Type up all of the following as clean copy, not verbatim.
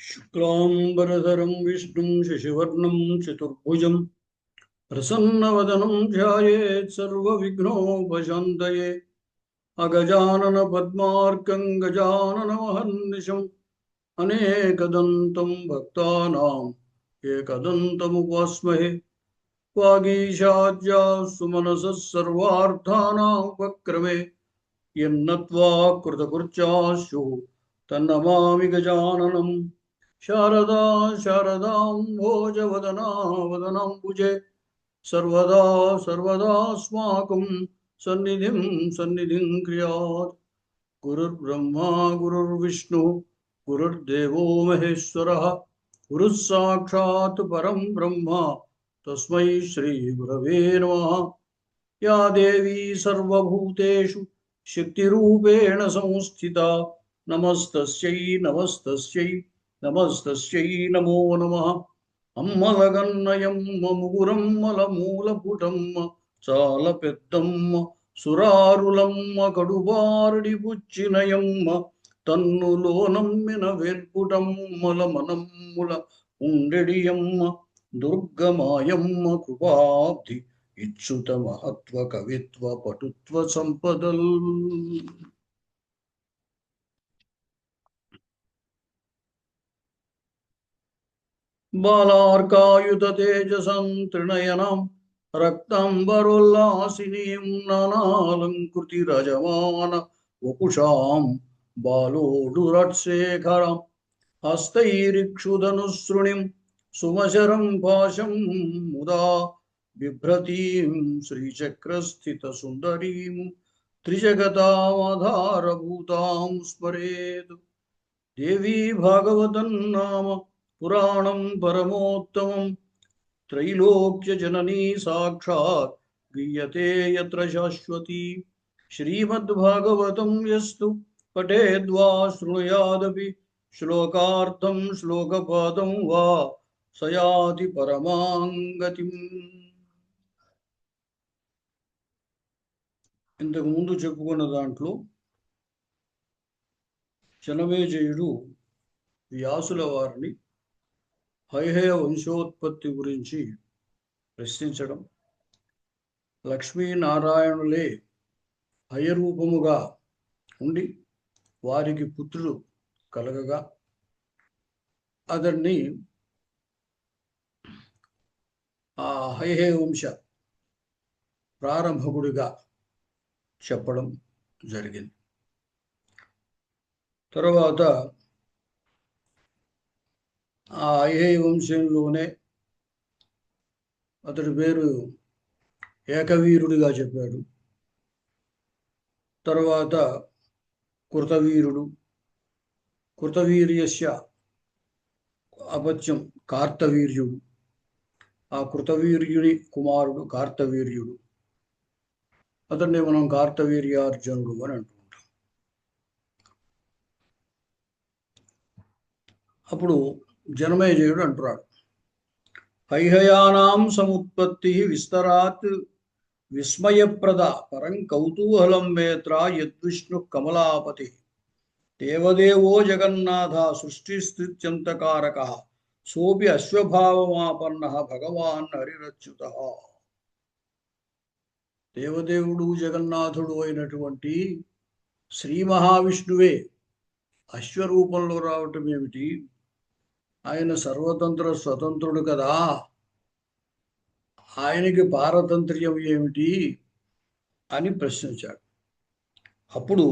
शुक्लांबरधरं विष्णुं शशिवर्णं चतुर्भुजं प्रसन्नवदनं ध्यायेत् सर्वविघ्नोपशान्तये। अगजाननपद्मार्कं गजाननमहर्निशम् अनेकदन्तं भक्तानाम् एकदन्तमुपास्महे। वागीशाद्या सुमनसः सर्वार्थानामुपक्रमे यन्नत्वा कृतकृत्यास्युः तन्नमामि गजाननम्। शारदा शारदां भोजवदना वदनाम्बुजे सर्वदा सर्वदास्माकं सन्निधिं क्रियात्। गुरुर्ब्रह्मा गुरुर्विष्णु गुरुर्देवो महेश्वरः गुरुः साक्षात् परं ब्रह्म तस्मै श्रीगुरवे नमः। या देवी सर्वभूतेषु शक्तिरूपेण संस्थिता नमस्तस्यै नमस्तस्यै नमस्तस्यै नमो नमः। అమ్మలగన్నయమ్మ ముగురమ్మల మూలపుటమ్మ చాలా పెద్దమ్మ సురారులమ్మ కడుబారుడి పుచ్చినయమ్మ తన్నులో నమ్మిన వేర్పుటమ్మల మనమ్ముల ఉండెడియమ్మ దుర్గమాయమ్మ కృపాబ్ధి ఇచ్చుత మహత్వ కవిత్వ పటుత్వ సంపదల్. బాలార్కాయుత తేజసం త్రినయనం రక్తాంబరోల్లాసినీం నానాలంకృతి రజమాన వపుషాం బాలోడురట్శేఖరం హస్తైరిక్షుధనుసృణిం సుమశరం పాశం ముదా బిభ్రతీం శ్రీచక్రస్థిత సుందరీం త్రిజగతామాధారభూతాం స్మరేత్. దేవీ భాగవతం నామ పురాణం పరమోత్తమం త్రైలోక్య జననీ సాక్షాత్ గీయతే యత్ర శాశ్వతీ. శ్రీమద్భాగవతం యస్తు పఠేద్వా శృణుయాదపి శ్లోకార్థం శ్లోకపాదం వా సయాతి పరమాంగతిం. ఇంతకు ముందు చెప్పుకున్న దాంట్లో జనమేజయుడు వ్యాసుల వారిని హైహయ వంశోత్పత్తి గురించి ప్రశ్నించడం, లక్ష్మీనారాయణులే హయరూపముగా ఉండి వారికి పుత్రుడు కలగగా అతన్ని ఆ హైహయ వంశ ప్రారంభకుడిగా చెప్పడం జరిగింది. తర్వాత ఆ హైహయ వంశంలోనే అతడి పేరు ఏకవీరుడిగా చెప్పాడు. తర్వాత కృతవీరుడు, కృతవీర్యస్య అపత్యం కార్తవీర్యుడు, ఆ కృతవీర్యుని కుమారుడు కార్తవీర్యుడు. అతన్ని మనం కార్తవీర్యార్జునుడు అని అంటుంటాం. అప్పుడు జనమేజయుడు అంటున్నాడు, హైహయానాం సముత్పత్తి విస్తరాత్ విస్మయప్రద పరం కౌతూహలం వేత్ర యద్విష్ణు కమలాపతి దేవదేవో జగన్నాథ సృష్టిస్థిత్యంతకారక సోపి అశ్వభావమాపన్న భగవాన్ హరిరచ్యుత. దేవదేవుడు జగన్నాథుడు అయినటువంటి శ్రీ మహావిష్ణువే అశ్వరూపంలో రావటం ఏమిటి? ఆయన సర్వతంత్ర స్వతంత్రుడు కదా, ఆయనకి పారతంత్ర్యం ఏమిటి అని ప్రశ్నించాడు. అప్పుడు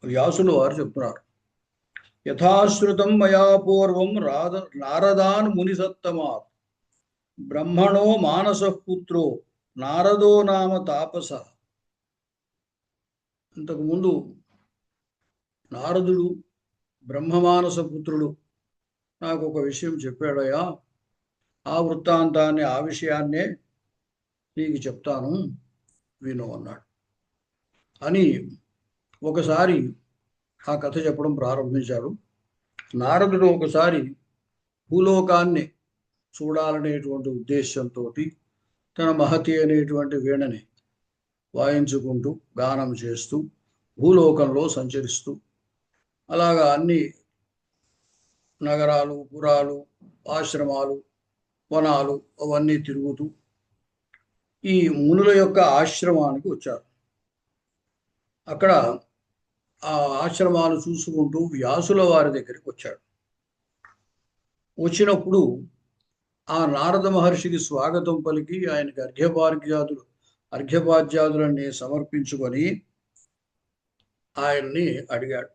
వ్యాసులు వారు చెప్తున్నారు, యథాశ్రుతం మయా పూర్వం నారదాన్ మునిసత్తమాత్ బ్రహ్మణో మానసపుత్రో నారదో నామ తాపస. ఇంతకుముందు నారదుడు బ్రహ్మమానస పుత్రుడు నాకు ఒక విషయం చెప్పాడయా, ఆ వృత్తాంతాన్ని ఆ విషయాన్నే నీకు చెప్తాను విను అన్నాడు. అని ఒకసారి ఆ కథ చెప్పడం ప్రారంభించాడు. నారదుడు ఒకసారి భూలోకాన్ని చూడాలనేటువంటి ఉద్దేశంతో తన మహతి అనేటువంటి వీణని వాయించుకుంటూ గానం చేస్తూ భూలోకంలో సంచరిస్తూ అలాగా అన్ని నగరాలు, పురాలు, ఆశ్రమాలు, వనాలు అవన్నీ తిరుగుతూ ఈ మునుల యొక్క ఆశ్రమానికి వచ్చారు. అక్కడ ఆ ఆశ్రమాలు చూసుకుంటూ వ్యాసుల వారి దగ్గరికి వచ్చాడు. వచ్చినప్పుడు ఆ నారద మహర్షికి స్వాగతం పలికి ఆయనకి అర్ఘ్యపాద్యాదులన్నీ సమర్పించుకొని ఆయన్ని అడిగాడు.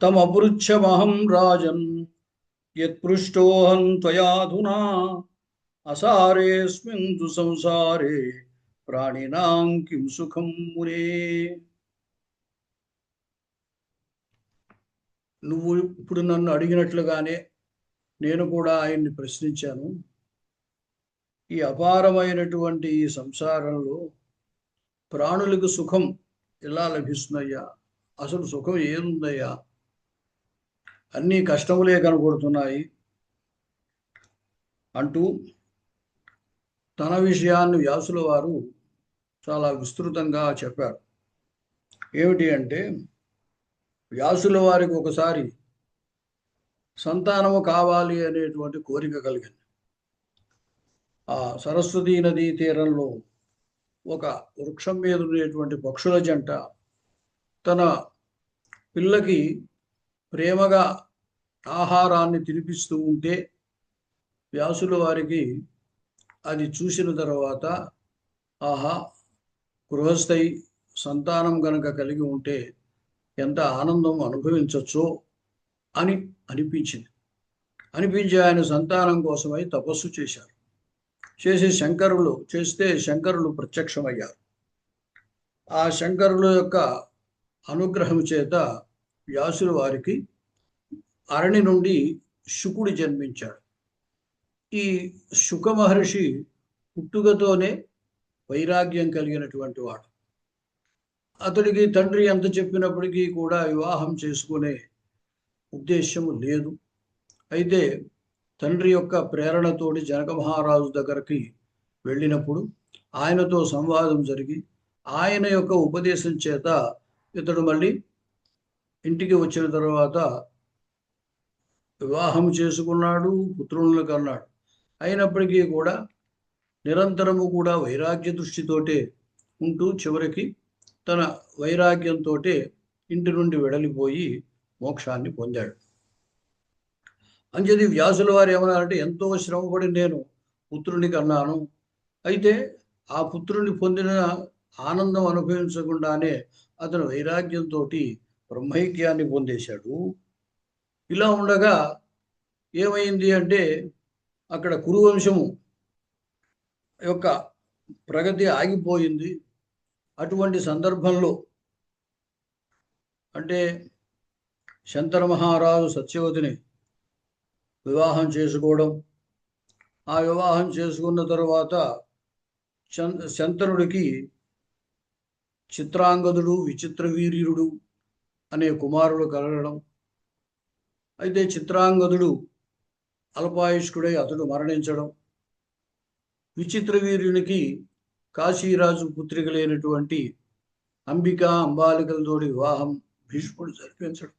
తమపృచ్ఛమహం రాజన్ యత్పృష్టోహం త్వయాధునా అసారేస్మిన్ తు సంసారే ప్రాణినాం కిం సుఖం మునే. నువ్వు ఇప్పుడు నన్ను అడిగినట్లుగానే నేను కూడా ఆయన్ని ప్రశ్నించాను. ఈ అపారమైనటువంటి ఈ సంసారంలో ప్రాణులకు సుఖం ఎలా లభిస్తుందయ్యా? అసలు సుఖం ఏముందయ్యా? అన్నీ కష్టములే కనబడుతున్నాయి అంటూ తన విషయాన్ని వ్యాసుల వారు చాలా విస్తృతంగా చెప్పారు. ఏమిటి అంటే, వ్యాసుల వారికి ఒకసారి సంతానము కావాలి అనేటువంటి కోరిక కలిగింది. ఆ సరస్వతీ నదీ తీరంలో ఒక వృక్షం మీద ఉండేటువంటి పక్షుల జంట తన పిల్లకి ప్రేమగా ఆహారాన్ని తినిపిస్తూ ఉంటే వ్యాసుల వారికి అది చూసిన తర్వాత, ఆహా, గృహస్థై సంతానం గనక కలిగి ఉంటే ఎంత ఆనందం అనుభవించవచ్చో అని అనిపించి ఆయన సంతానం కోసమై తపస్సు చేశారు. శంకరులు ప్రత్యక్షమయ్యారు. ఆ శంకరుల యొక్క అనుగ్రహం చేత వ్యాసుల వారికి అరణి నుండి శుకుడు జన్మించాడు. ఈ శుక మహర్షి పుట్టుకతోనే వైరాగ్యం కలిగినటువంటి వాడు. అతడికి తండ్రి ఎంత చెప్పినప్పటికీ కూడా వివాహం చేసుకునే ఉద్దేశం లేదు. అయితే తండ్రి యొక్క ప్రేరణతోటి జనక మహారాజు దగ్గరికి వెళ్ళినప్పుడు ఆయనతో సంవాదం జరిగి ఆయన యొక్క ఉపదేశం చేత ఇతడు మళ్ళీ ఇంటికి వచ్చిన తర్వాత వివాహం చేసుకున్నాడు, పుత్రులను కన్నాడు. అయినప్పటికీ కూడా నిరంతరము కూడా వైరాగ్య దృష్టితోటే ఉంటూ చివరికి తన వైరాగ్యంతో ఇంటి నుండి వెడలిపోయి మోక్షాన్ని పొందాడు. అంచేది వ్యాసుల వారు ఏమన్నారంటే, ఎంతో శ్రమపడి నేను పుత్రుని కన్నాను, అయితే ఆ పుత్రుని పొందిన ఆనందం అనుభవించకుండానే అతను వైరాగ్యంతో బ్రహ్మైక్యాన్ని పొందేశాడు. ఇలా ఉండగా ఏమైంది అంటే, అక్కడ కురువంశము యొక్క ప్రగతి ఆగిపోయింది. అటువంటి సందర్భంలో అంటే శంతన మహారాజు సత్యవతిని వివాహం చేసుకోవడం, ఆ వివాహం చేసుకున్న తరువాత శంతనుడికి చిత్రాంగదుడు, విచిత్ర వీర్యుడు అనే కుమారుడు కలగడం. అయితే చిత్రాంగదుడు అల్పాయుష్కుడై అతడు మరణించడం, విచిత్ర వీర్యునికి కాశీరాజు పుత్రిక లేనటువంటి అంబాలికలతోటి వివాహం భీష్ముడు జరిపించడం,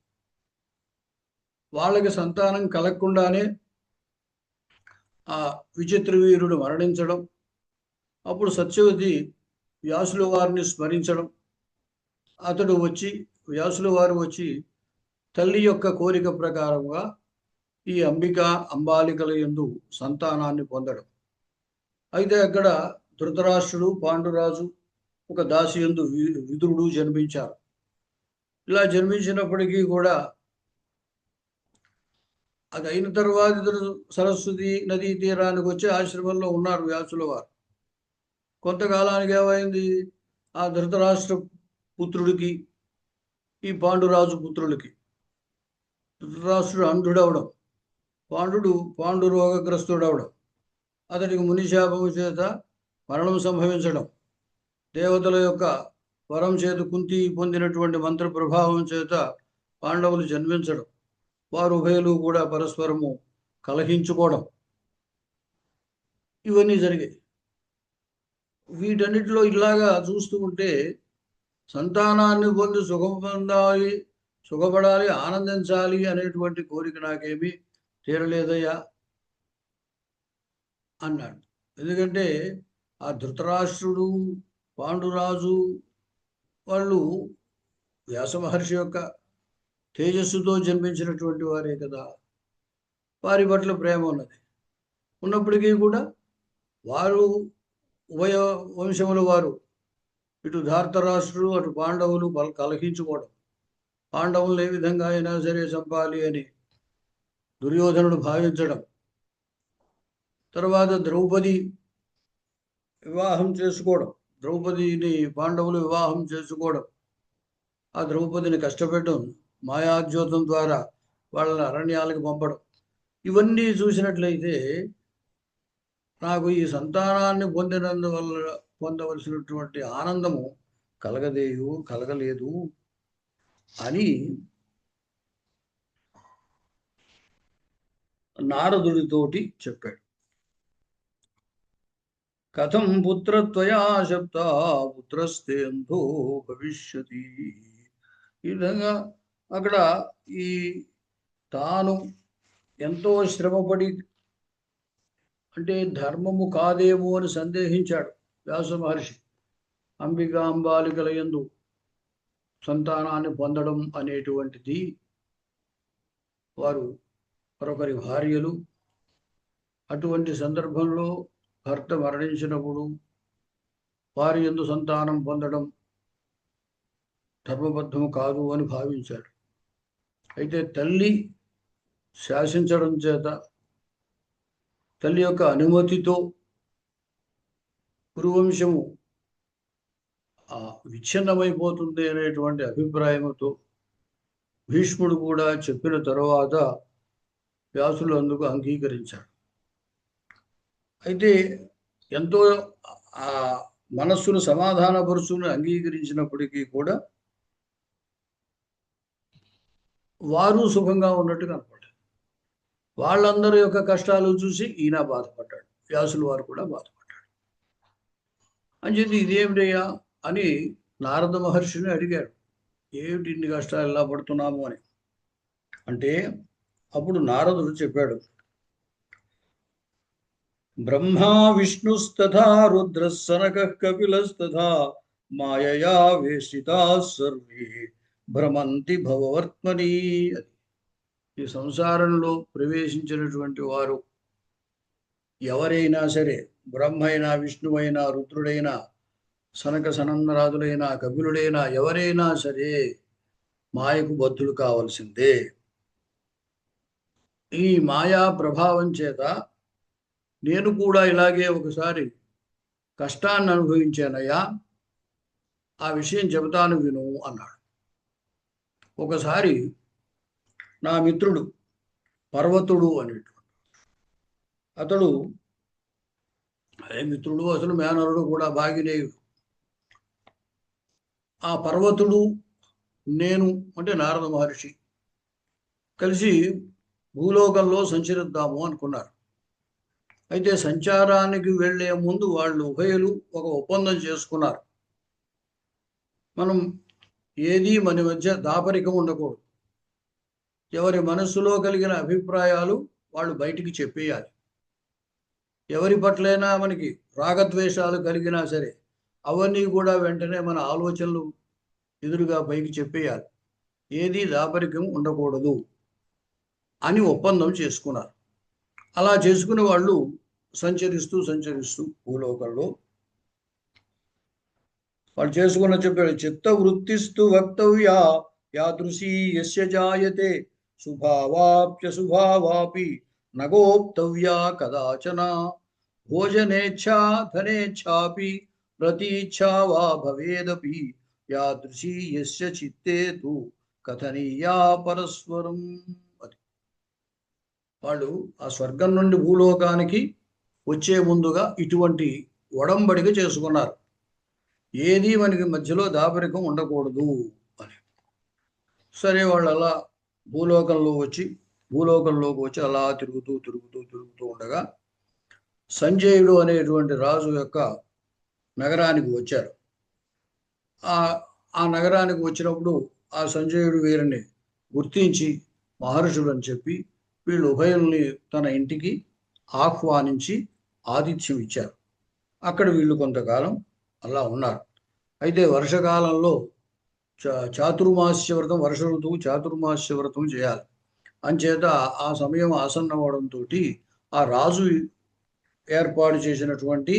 వాళ్ళకి సంతానం కలగకుండానే ఆ విచిత్ర వీరుడు మరణించడం. అప్పుడు సత్యవతి వ్యాసుల వారిని స్మరించడం, వ్యాసుల వారు వచ్చి తల్లి యొక్క కోరిక ప్రకారంగా ఈ అంబాలికల యందు సంతానాన్ని పొందడం. అయితే అక్కడ ధృతరాష్ట్రుడు, పాండురాజు, ఒక దాసి యందు విదురుడు జన్మించారు. ఇలా జన్మించినప్పటికీ కూడా అది అయిన తర్వాత ఇతడు సరస్వతి నదీ తీరానికి వచ్చి ఆశ్రమంలో ఉన్నారు వ్యాసుల వారు. కొంతకాలానికి ఏమైంది, ఆ ధృతరాష్ట్ర పుత్రుడికి, ఈ పాండురాజు పుత్రులకి ధృతరాష్ట్రుడు అంధుడవడం, పాండు రోగగ్రస్తుడవడం, అతడికి మునిశాపము చేత మరణం సంభవించడం, దేవతల యొక్క వరం చేత కుంతి పొందినటువంటి మంత్ర ప్రభావం చేత పాండవులు జన్మించడం, వారు ఉభయలు కూడా పరస్పరము కలహించుకోవడం, ఇవన్నీ జరిగాయి. వీటన్నిటిలో ఇలాగా చూస్తూ ఉంటే సంతానాన్ని పొంది సుఖం పొందాలి, సుఖపడాలి, ఆనందించాలి అనేటువంటి కోరిక నాకేమీ తీరలేదయ్యా అన్నాడు. ఎందుకంటే ఆ ధృతరాష్ట్రుడు, పాండురాజు వాళ్ళు వ్యాస మహర్షి యొక్క తేజస్సుతో జన్మించినటువంటి వారే కదా. వారి పట్ల ప్రేమ ఉన్నప్పటికీ కూడా వారు ఉభయ వంశముల వారు, ఇటు ధార్తరాష్ట్రుడు అటు పాండవులు కలహించుకోవడం, పాండవులను ఏ విధంగా అయినా సరే చంపాలి అని దుర్యోధనుడు భావించడం, తర్వాత ద్రౌపది వివాహం చేసుకోవడం, ద్రౌపదిని పాండవులు వివాహం చేసుకోవడం, ఆ ద్రౌపదిని కష్టపెట్టడం, మాయాద్యోతం ద్వారా వాళ్ళని అరణ్యాలకు పంపడం, ఇవన్నీ చూసినట్లయితే నాకు ఈ సంతానాన్ని పొందినందువల్ల పొందవలసినటువంటి ఆనందము కలగలేదు అని నారదుడితోటి చెప్పాడు. కథం పుత్రత్వయా శబ్ద పుత్రస్తేందో భవిష్యతి. ఈ విధంగా అక్కడ ఈ తాను ఎంతో శ్రమపడి, అంటే ధర్మము కాదేమో అని సందేహించాడు వ్యాస మహర్షి. అంబికాంబాలికల యందు సంతానాన్ని పొందడం అనేటువంటిది, వారు మరొకరి భార్యలు, అటువంటి సందర్భంలో భర్త మరణించినప్పుడు వారి యందు సంతానం పొందడం ధర్మబద్ధము కాదు అని భావించాడు. అయితే తల్లి శాసించడం చేత, తల్లి యొక్క అనుమతితో కురువంశము విచ్ఛిన్నమైపోతుంది అనేటువంటి అభిప్రాయంతో భీష్ముడు కూడా చెప్పిన తరువాత వ్యాసులు అందుకు అంగీకరించాడు. అయితే ఎంతో ఆ మనస్సును సమాధానపరుచుని అంగీకరించినప్పటికీ కూడా వారు సుఖంగా ఉన్నట్టు కనపడ్డారు. వాళ్ళందరి యొక్క కష్టాలు చూసి ఈయన బాధపడ్డాడు, వ్యాసులు వారు కూడా బాధపడ్డాడు. అని చెప్పి ఇదేమిటయ్యా అని నారద మహర్షిని అడిగాడు, ఏమిటి ఇన్ని కష్టాలు ఎలా పడుతున్నాము అని. అంటే అప్పుడు నారదుడు చెప్పాడు, బ్రహ్మా విష్ణుస్తథా రుద్రః సనకః కపిలస్తథా మాయయా వేషితాః సర్వే భ్రమంతి భవవర్త్మని. ఈ సంసారంలో ప్రవేశించినటువంటి వారు ఎవరైనా సరే, బ్రహ్మైనా విష్ణువైనా రుద్రుడైనా సనక సనందరాదులైనా కపిలుడైనా ఎవరైనా సరే మాయకు బద్ధులు కావలసిందే. ఈ మాయా ప్రభావం చేత నేను కూడా ఇలాగే ఒకసారి కష్టాన్ని అనుభవించానయ్యా, ఆ విషయం చెబుతాను విను అన్నాడు. ఒకసారి నా మిత్రుడు పర్వతుడు అనేటువంటి అతడు, మిత్రుడు అసలు మేనరుడు కూడా, భాగినేయుడు. ఆ పర్వతుడు నేను అంటే నారద మహర్షి కలిసి భూలోకంలో సంచరిద్దాము అనుకున్నారు. అయితే సంచారానికి వెళ్లే ముందు వాళ్ళు ఉభయులు ఒక ఒప్పందం చేసుకున్నారు. మనం ఏది మన మధ్య దాపరికం ఉండకూడదు. ఎవరి మనస్సులో కలిగిన అభిప్రాయాలు వాళ్ళు బయటికి చెప్పేయాలి. ఎవరి పట్లైనా మనకి రాగద్వేషాలు కలిగినా సరే అవన్నీ కూడా వెంటనే మన ఆలోచనలు ఎదురుగా పైకి చెప్పేయాలి. ఏది దాపరికం ఉండకూడదు అని ఒప్పందం చేసుకున్నారు. అలా చేసుకునే వాళ్ళు సంచరిస్తూ భూలోకంలో వాళ్ళు చేసుకున్న చెప్పాడు, చిత్త వృత్తిస్తు వక్తవ్యా యాదృశీ యస్య జాయతే శుభావాప్యశుభావాపి నగోప్తవ్యా కదాచన భోజనేచ్ఛా ధనేచ్ఛాపి ప్రతీచ్ఛా వా భవేదపి యాదృశీ యస్య చిత్తే తు కథనీయా పరస్పరం. అది వాళ్ళు ఆ స్వర్గం నుండి భూలోకానికి వచ్చే ముందుగా ఇటువంటి ఒడంబడిక చేసుకున్నారు, ఏది మనకి మధ్యలో దాపరికం ఉండకూడదు అని. సరే, వాళ్ళు అలా భూలోకంలోకి వచ్చి అలా తిరుగుతూ ఉండగా సంజయుడు అనేటువంటి రాజు యొక్క నగరానికి వచ్చారు. ఆ నగరానికి వచ్చినప్పుడు ఆ సంజయుడు వీరిని గుర్తించి మహర్షులని చెప్పి వీళ్ళు ఉభయుల్ని తన ఇంటికి ఆహ్వానించి ఆతిథ్యం ఇచ్చారు. అక్కడ వీళ్ళు కొంతకాలం అలా ఉన్నారు. అయితే వర్షకాలంలో చాతుర్మాస్య వ్రతం, వర్ష ఋతువు చాతుర్మాస్య వ్రతం చేయాలి. అంచేత ఆ సమయం ఆసన్నమవడంతో ఆ రాజు ఏర్పాటు చేసినటువంటి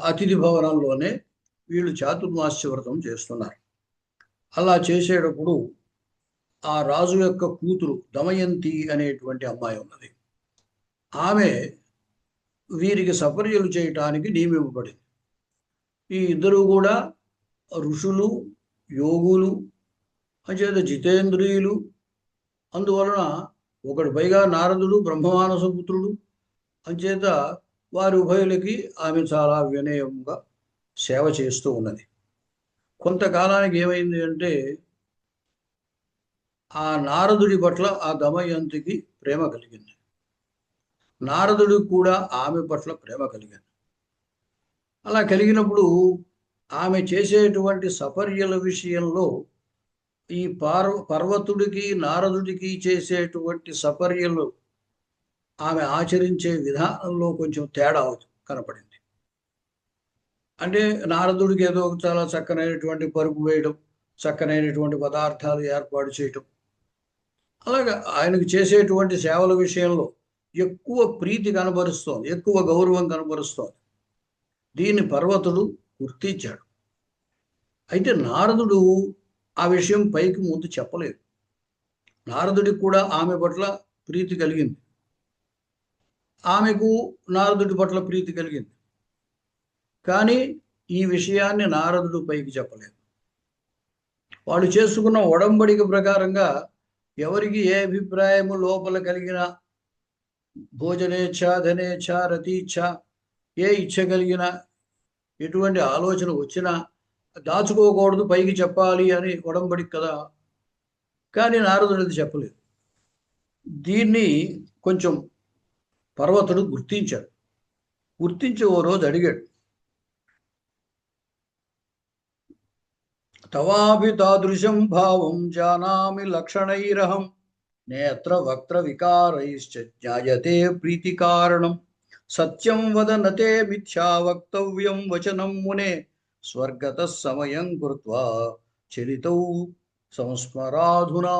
అతిథి భవనంలోనే వీళ్ళు చాతుర్మాస్య వ్రతం చేస్తున్నారు. అలా చేసేటప్పుడు ఆ రాజు యొక్క కూతురు దమయంతి అనేటువంటి అమ్మాయి ఉన్నది. ఆమె వీరికి సపర్యలు చేయటానికి నియమింపబడింది. ఈ ఇద్దరు కూడా ఋషులు, యోగులు, అంచేత జితేంద్రియులు. అందువలన ఒకటి పైగా నారదుడు బ్రహ్మమానస పుత్రుడు. అంచేత వారి ఉభయులకి ఆమె చాలా వినయంగా సేవ చేస్తూ ఉన్నది. కొంతకాలానికి ఏమైంది అంటే ఆ నారదుడి పట్ల ఆ దమయంతికి ప్రేమ కలిగింది. నారదుడికి కూడా ఆమె పట్ల ప్రేమ కలిగింది. అలా కలిగినప్పుడు ఆమె చేసేటువంటి సపర్యల విషయంలో ఈ పర్వతుడికి నారదుడికి చేసేటువంటి సపర్యలు ఆమె ఆచరించే విధానంలో కొంచెం తేడా కనపడింది. అంటే నారదుడికి ఏదో చాలా చక్కనైనటువంటి పరుపు వేయడం, చక్కనైనటువంటి పదార్థాలు ఏర్పాటు చేయటం, అలాగా ఆయనకు చేసేటువంటి సేవల విషయంలో ఎక్కువ ప్రీతి కనబరుస్తోంది, ఎక్కువ గౌరవం కనబరుస్తోంది. దీన్ని పర్వతుడు గుర్తించాడు. అయితే నారదుడు ఆ విషయం పైకి ముందు చెప్పలేదు. నారదుడికి కూడా ఆమె పట్ల ప్రీతి కలిగింది, ఆమెకు నారదుడి పట్ల ప్రీతి కలిగింది. కానీ ఈ విషయాన్ని నారదుడు పైకి చెప్పలేదు. వాళ్ళు చేసుకున్న ఒడంబడిక ప్రకారంగా ఎవరికి ఏ అభిప్రాయము లోపల కలిగిన భోజనేచ్ఛ, ధనేచ్ఛ, రతీచ్ఛ, ఏ ఇచ్చ కలిగిన ఎటువంటి ఆలోచన వచ్చినా దాచుకోకూడదు, పైకి చెప్పాలి అని ఒడంబడిక కదా. కానీ నారదుడు అది చెప్పలేదు. దీన్ని కొంచెం పర్వతుడు గుర్తించాడు. గుర్తించి ఓ రోజు అడిగాడు, తవాభి తాదృశం భావం జానామి లక్షణైరహం నేత్ర వక్త్ర వికారైశ్చ జ్ఞాయతే ప్రీతి కారణం సత్యం వదనతే మిథ్యా వక్తవ్యం వచనం మునే స్వర్గత సమయం కృత్వా చలితౌ సంస్మరాధునా.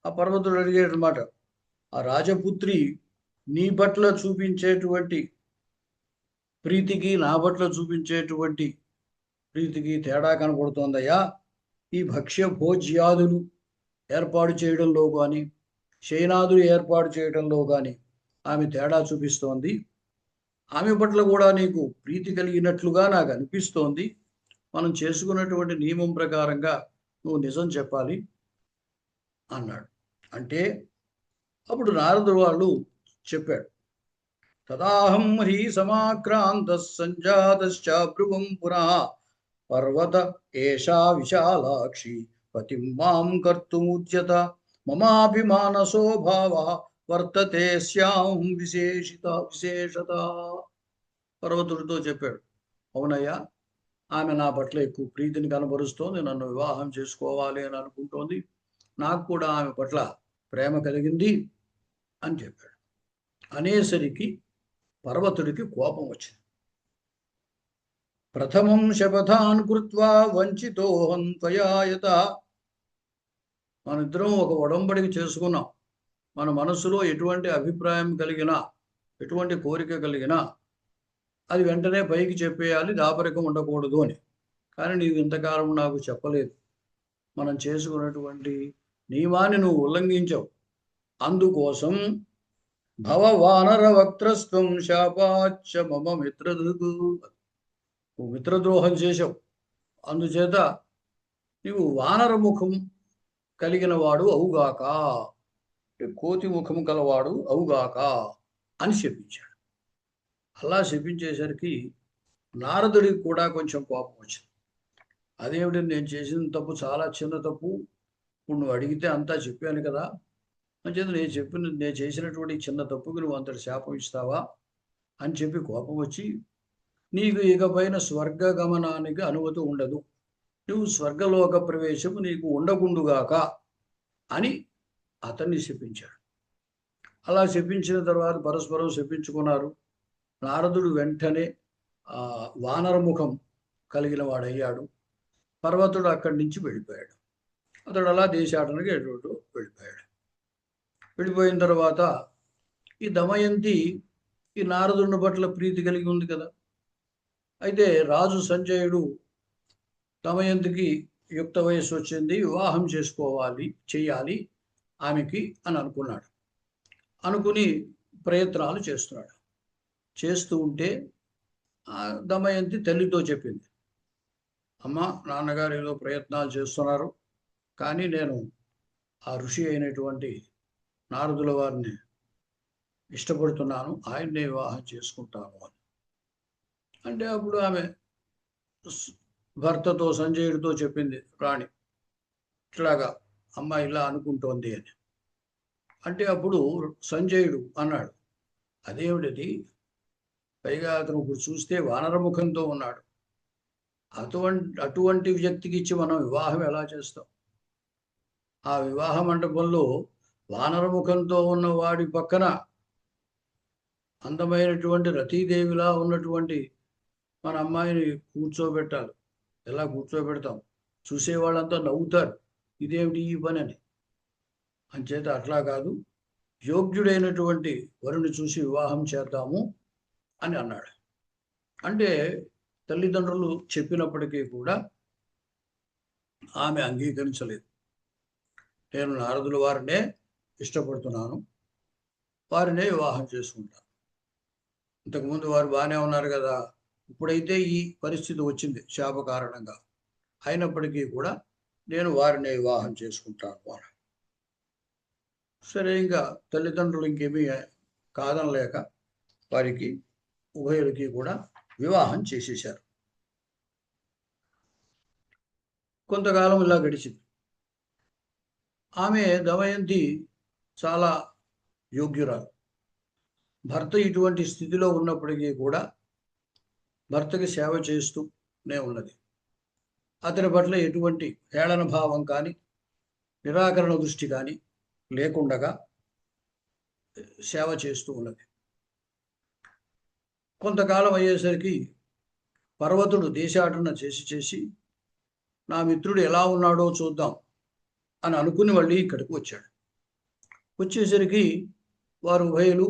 ఆ పర్వతుడు అడిగాడనమాట, ఆ రాజపుత్రి నీ పట్ల చూపించేటువంటి ప్రీతికి నా పట్ల చూపించేటువంటి ప్రీతికి తేడా కనబడుతోందయ్యా. ఈ భక్ష్య భోజ్యాదులు ఏర్పాటు చేయడంలో కానీ, శయనాదులు ఏర్పాటు చేయడంలో కానీ ఆమె తేడా చూపిస్తోంది. ఆమె పట్ల కూడా నీకు ప్రీతి కలిగినట్లుగా నాకు అనిపిస్తోంది. మనం చేసుకున్నటువంటి నియమం ప్రకారంగా నువ్వు నిజం చెప్పాలి అన్నాడు. అంటే అప్పుడు నారదుడు వాళ్ళు చెప్పాడు, తదాహం హి సమాక్రాంత సంజాతశ్చ భ్రువం పునః పర్వత ఏషా విశాలాక్షి పతిం మాం కర్తుముచ్యత మమాభిమానసో భావ వర్తతే స్యాం విశేషత. పర్వతుడితో చెప్పాడు, అవునయ్యా, ఆమె నా పట్ల ఎక్కువ ప్రీతిని కనబరుస్తోంది, నన్ను వివాహం చేసుకోవాలి అని అనుకుంటోంది, నాకు కూడా ఆమె పట్ల ప్రేమ కలిగింది అని చెప్పాడు. అనేసరికి పర్వతుడికి కోపం వచ్చింది. ప్రథమం శపథాన్ కృత్వా వంచితోహం త్వయాయత. మనిద్దరం ఒక ఒడంబడిక చేసుకున్నాం. మన మనసులో ఎటువంటి అభిప్రాయం కలిగినా, ఎటువంటి కోరిక కలిగినా అది వెంటనే పైకి చెప్పేయాలి, దాపరికం ఉండకూడదు అని. కానీ నీవు ఇంతకాలం నాకు చెప్పలేదు. మనం చేసుకున్నటువంటి నియమాన్ని నువ్వు ఉల్లంఘించావు. అందుకోసం భవ వానర వక్త్రస్వం శాపాచ్చ మమ మిత్రదృగు, నువ్వు మిత్రద్రోహం చేశావు. అందుచేత నీవు వానర ముఖం కలిగిన వాడు అవుగాక, కోతి ముఖం కలవాడు అవుగాక అని శపించాడు. అలా శపించేసరికి నారదుడికి కూడా కొంచెం కోపం వచ్చింది. అదేమిటి, నేను చేసిన తప్పు చాలా చిన్న తప్పు, ఇప్పుడు నువ్వు అడిగితే అంతా చెప్పాను కదా, అంచేత నేను చేసినటువంటి చిన్న తప్పుకి నువ్వు అంతటి శాపం ఇస్తావా అని చెప్పి కోపం వచ్చి, నీకు ఇకపైన స్వర్గ గమనానికి అనుమతి ఉండదు, నువ్వు స్వర్గలోక ప్రవేశము నీకు ఉండకుండుగాక అని అతన్ని శపించాడు. అలా శపించిన తర్వాత పరస్పరం శపించుకున్నారు. నారదుడు వెంటనే వానరముఖం కలిగిన వాడయ్యాడు. పర్వతుడు అక్కడి నుంచి వెళ్ళిపోయాడు. అతడు అలా దేశాటనకి ఎటు వెళ్ళిపోయాడు. వెళ్ళిపోయిన తర్వాత ఈ దమయంతి ఈ నారదుని పట్ల ప్రీతి కలిగి ఉంది కదా. అయితే రాజు సంజయుడు దమయంతికి యుక్త వయస్సు వచ్చింది, వివాహం చెయ్యాలి ఆమెకి అని అనుకున్నాడు. అనుకుని ప్రయత్నాలు చేస్తున్నాడు. చేస్తూ ఉంటే దమయంతి తల్లితో చెప్పింది, అమ్మ, నాన్నగారు ఏదో ప్రయత్నాలు చేస్తున్నారు, కానీ నేను ఆ ఋషి అయినటువంటి నారదుల వారిని ఇష్టపడుతున్నాను, ఆయన్నే వివాహం చేసుకుంటాను అని. అంటే అప్పుడు ఆమె భర్తతో సంజయుడితో చెప్పింది, రాణి ఇట్లాగా అమ్మ ఇలా అనుకుంటోంది అని. అంటే అప్పుడు సంజయుడు అన్నాడు, అదేమిటది, పైగా అతను ఇప్పుడు చూస్తే వానరముఖంతో ఉన్నాడు, అటువంటి వ్యక్తికి ఇచ్చి మనం వివాహం ఎలా చేస్తాం? ఆ వివాహ మండపంలో వానరముఖంతో ఉన్న వాడి పక్కన అందమైనటువంటి రతీదేవిలా ఉన్నటువంటి మన అమ్మాయిని కూర్చోబెట్టాలి. ఎలా కూర్చోబెడతాం? చూసేవాళ్ళంతా నవ్వుతారు, ఇదేమిటి ఈ పని అని. అంచేత అట్లా కాదు, యోగ్యుడైనటువంటి వరుని చూసి వివాహం చేద్దాము అని అన్నాడు. అంటే తల్లిదండ్రులు చెప్పినప్పటికీ కూడా ఆమె అంగీకరించలేదు. నేను నారదుల వారినే ఇష్టపడుతున్నాను, వారినే వివాహం చేసుకుంటాను. ఇంతకుముందు వారు బాగానే ఉన్నారు కదా, ఇప్పుడైతే ఈ పరిస్థితి వచ్చింది శాప కారణంగా, అయినప్పటికీ కూడా నేను వారినే వివాహం చేసుకుంటాను అని. సరే, ఇంకా తల్లిదండ్రులు ఇంకేమీ కాదనలేక వారికి ఉభయులకి కూడా వివాహం చేసేశారు. కొంతకాలం ఇలా గడిచింది. ఆమె దమయంతి చాలా యోగ్యురాలు. భర్త ఇటువంటి స్థితిలో ఉన్నప్పటికీ కూడా భర్తకి సేవ చేస్తూనే ఉన్నది. అతని పట్ల ఎటువంటి హేళన భావం కానీ నిరాకరణ దృష్టి కానీ లేకుండగా సేవ చేస్తూ ఉన్నది. కొంతకాలం అయ్యేసరికి పర్వతుడు దేశాటన చేసి నా మిత్రుడు ఎలా ఉన్నాడో చూద్దాం అని అనుకుని మళ్ళీ ఇక్కడికి వచ్చాడు. వచ్చేసరికి వారు ఉభయులు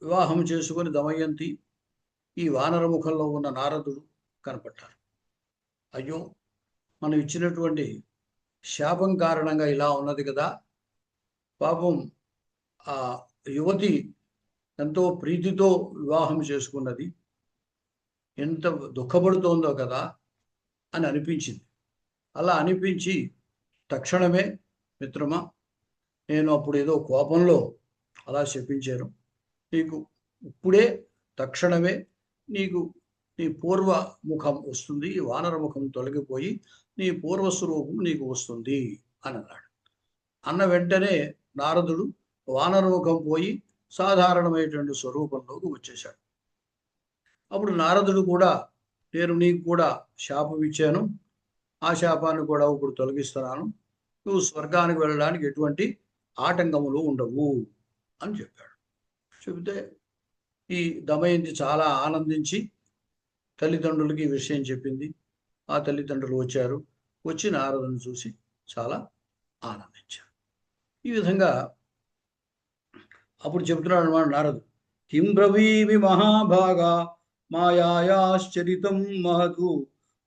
వివాహం చేసుకుని దమయంతి ఈ వానరముఖంలో ఉన్న నారదుడు కనపడ్డారు. అయ్యో, మనం ఇచ్చినటువంటి శాపం కారణంగా ఇలా ఉన్నది కదా, పాపం ఆ యువతి ఎంతో ప్రీతితో వివాహం చేసుకున్నది, ఎంత దుఃఖపడుతోందో కదా అని అనిపించింది. అలా అనిపించి తక్షణమే, మిత్రమా, నేను అప్పుడు ఏదో కోపంలో అలా శపించాను, నీకు ఇప్పుడే తక్షణమే నీకు నీ పూర్వ ముఖం వస్తుంది, వానర ముఖం తొలగిపోయి నీ పూర్వస్వరూపం నీకు వస్తుంది అని అన్నాడు. అన్న వెంటనే నారదుడు వానర ముఖం పోయి సాధారణమైనటువంటి స్వరూపంలోకి వచ్చేశాడు. అప్పుడు నారదుడు కూడా, నేను నీకు కూడా శాపం ఇచ్చాను, ఆ శాపాన్ని కూడా ఇప్పుడు తొలగిస్తున్నాను, నువ్వు స్వర్గానికి వెళ్ళడానికి ఎటువంటి ఆటంకములు ఉండవు అని చెప్పాడు. చెబితే ఈ దమయంతి చాలా ఆనందించి తల్లిదండ్రులకి ఈ విషయం చెప్పింది. ఆ తల్లిదండ్రులు వచ్చారు. వచ్చి నారదుని చూసి చాలా ఆనందించారు. ఈ విధంగా అప్పుడు చెబుతున్నాడు అన్నమాట నారదు, కిం బ్రవీమి మహాభాగా మాయాశ్చరితం మహతు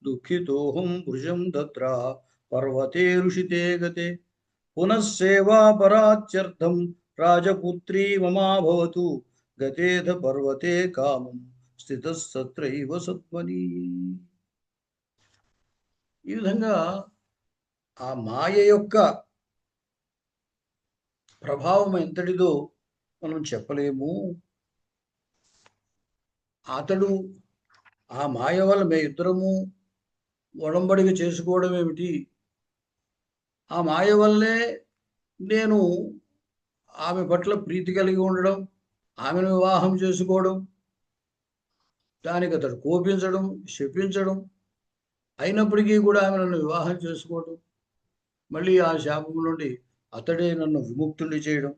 దుఃఖితోహం భుజం దత్ర పర్వతే ఋషితే గతే పునఃసేవా పరాత్యర్థం రాజపుత్రీ మమాభవతు గతేధ పర్వతే కామం స్థితస్తత్రైవ సత్మని. ఈ విధంగా ఆ మాయ యొక్క ప్రభావం ఎంతటిదో మనం చెప్పలేము. అతడు ఆ మాయ వల్ల మే ఇద్దరము ఒడంబడిక చేసుకోవడం ఏమిటి, ఆ మాయ వల్లే నేను ఆమె పట్ల ప్రీతి కలిగి ఉండడం, ఆమెను వివాహం చేసుకోవడం, దానికి అతడు కోపించడం, శపించడం, అయినప్పటికీ కూడా ఆమె నన్ను వివాహం చేసుకోవడం, మళ్ళీ ఆ శాపం నుండి అతడే నన్ను విముక్తుని చేయడం,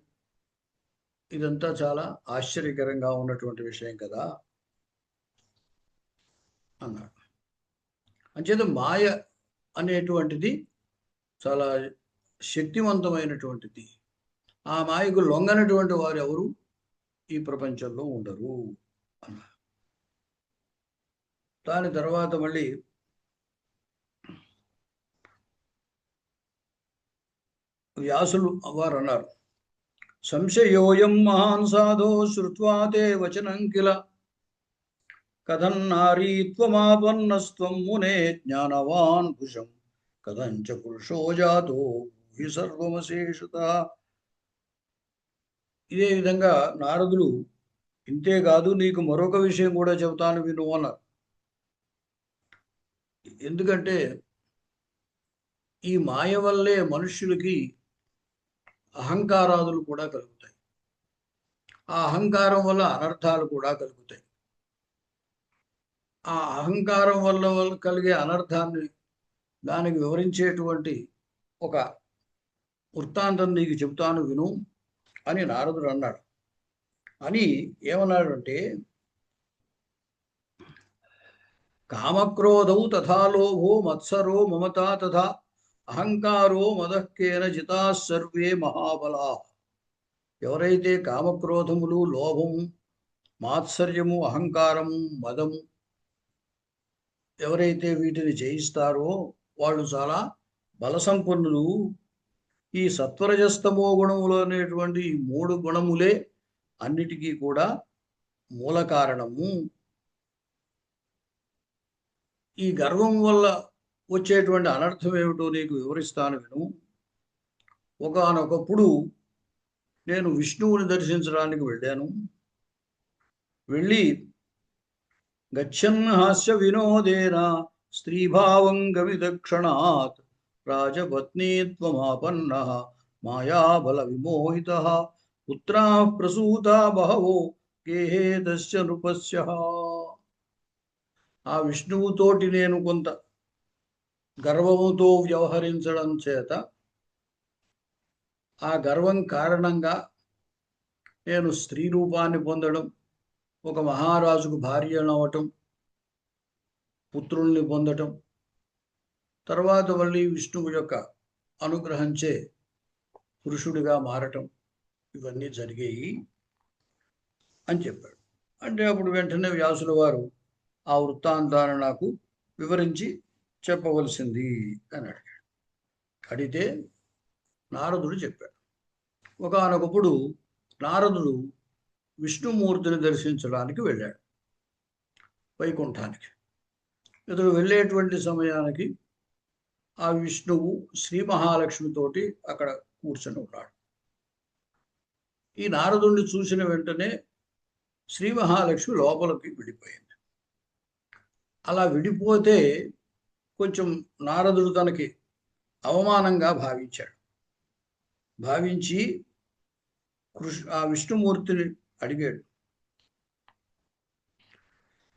ఇదంతా చాలా ఆశ్చర్యకరంగా ఉన్నటువంటి విషయం కదా అన్నాడు. అంచేత మాయ అనేటువంటిది చాలా శక్తివంతమైనటువంటిది. ఆ మాయకు లొంగనటువంటి వారు ఎవరు ఈ ప్రపంచంలో ఉండరు అన్నారు. దాని తర్వాత మళ్ళీ వ్యాసులు వారు అన్నారు, సంశయోయం మహాన్ సాధో శ్రుత్వా తే వచనం కిల కథన్నారీత్వమాపన్నస్త్వం మునే జ్ఞానవాన్ కుశం కథంచ పురుషో జాతో హి సర్వమశేషత. ఇదే విధంగా నారదులు, ఇంతేకాదు నీకు మరొక విషయం కూడా చెబుతాను విను అన్నారు. ఎందుకంటే ఈ మాయ వల్లే మనుష్యులకి అహంకారాదులు కూడా కలుగుతాయి. ఆ అహంకారం వల్ల అనర్థాలు కూడా కలుగుతాయి. ఆ అహంకారం వల్ల కలిగే అనర్థాన్ని దానికి వివరించేటువంటి ఒక వృత్తాంతం నీకు చెబుతాను విను అని నారదుడు అన్నాడు. అని ఏమన్నాడంటే, కామక్రోధౌ తథా లోభో మత్సరో మమతా తథా అహంకారో మదఃకేన జితా సర్వే మహాబలా. ఎవరైతే కామక్రోధములు, లోభము, మాత్సర్యము, అహంకారము, మదము ఎవరైతే వీటిని జయిస్తారో వాళ్ళు చాలా బలసంపన్నులు. ఈ సత్వరజస్తమో గుణములు అనేటువంటి ఈ 3 గుణములే అన్నిటికీ కూడా మూల కారణము. ఈ గర్వం వల్ల వచ్చేటువంటి అనర్థం ఏమిటో నీకు వివరిస్తాను విను. ఒకానొకప్పుడు నేను విష్ణువుని దర్శించడానికి వెళ్ళాను. వెళ్ళి గచ్చన్ హాస్య వినోదేన స్త్రీభావం గవిదక్షణాత్ రాజపత్నీత్వమాపన్న మాయాబల విమోహిత పుత్రా ప్రసూతా బహవో గేహే తస్య నృపస్య. ఆ విష్ణువుతోటి నేను కొంత గర్వముతో వ్యవహరించడం చేత, ఆ గర్వం కారణంగా నేను స్త్రీ రూపాన్ని పొందడం, ఒక మహారాజుకు భార్య అవటం, పుత్రుల్ని పొందటం, తర్వాత మళ్ళీ విష్ణువు యొక్క అనుగ్రహంచే పురుషుడిగా మారటం, ఇవన్నీ జరిగాయి అని చెప్పాడు. అంటే అప్పుడు వెంటనే వ్యాసుల వారు ఆ వృత్తాంతాన్ని నాకు వివరించి చెప్పవలసింది అని అడిగాడు. అడిగితే నారదుడు చెప్పాడు. ఒకానొకప్పుడు నారదుడు విష్ణుమూర్తిని దర్శించడానికి వెళ్ళాడు వైకుంఠానికి. ఇతడు వెళ్ళేటువంటి సమయానికి ఆ విష్ణువు శ్రీ మహాలక్ష్మితోటి అక్కడ కూర్చొని ఉన్నాడు. ఈ నారదుడిని చూసిన వెంటనే శ్రీ మహాలక్ష్మి లోపలికి విడిపోయింది. అలా విడిపోతే కొంచెం నారదుడు తనకి అవమానంగా భావించాడు. భావించి ఆ విష్ణుమూర్తిని అడిగాడు,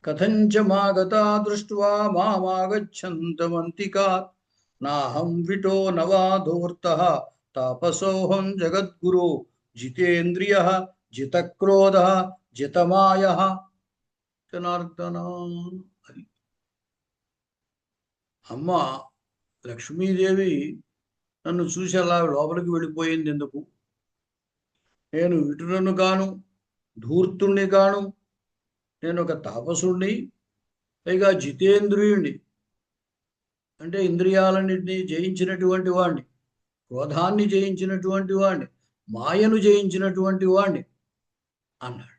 కథంచ మాగతా దృష్ట్వా మామాగచ్చంతమంతికాత్ నాహం విటో నవాధూర్తః తాపసోహం జగద్గురు జితేంద్రియః జితక్రోధః జితమాయః. జనార్దన, అది అమ్మ లక్ష్మీదేవి నన్ను చూసి అలా లోపలికి వెళ్ళిపోయింది ఎందుకు? నేను విటులను కాను, ధూర్తుణ్ణి కాను, నేను ఒక తాపసుణ్ణి, పైగా జితేంద్రియుణ్ణి, అంటే ఇంద్రియాలన్నింటినీ జయించినటువంటి వాణ్ణి, క్రోధాన్ని జయించినటువంటి వాణ్ణి, మాయను జయించినటువంటి వాణ్ణి అన్నాడు.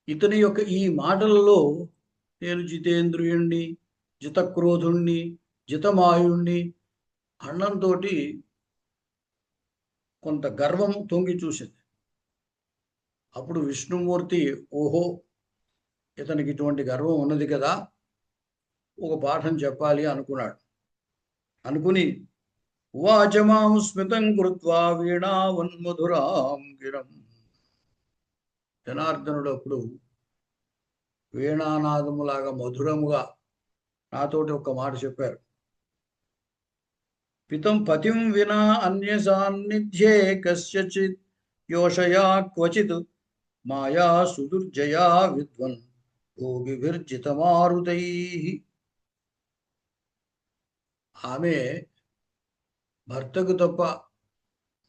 ఇతని యొక్క ఈ మాటలలో నేను జితేంద్రియుణ్ణి, జితక్రోధుణ్ణి, జితమాయుణ్ణి అన్నంతో కొంత గర్వం తొంగి చూసింది. అప్పుడు విష్ణుమూర్తి, ఓహో ఇతనికి ఇటువంటి గర్వం ఉన్నది కదా, ఒక పాఠం చెప్పాలి అనుకున్నాడు. అనుకుని వాచమాం స్మితం కృత్వా వీణావన్మధురాం గిరం. జనార్దనుడు అప్పుడు వీణానాదములాగా మధురముగా నాతోటి ఒక మాట చెప్పారు. పితం పతిం వినా అన్య సాన్నిధ్యే కస్యచిత్ యోషయా క్వచిత్ మాయా సుదుర్జయా విద్వన్ భోగిభిర్జిత మారుతై. ఆమె భర్తకు తప్ప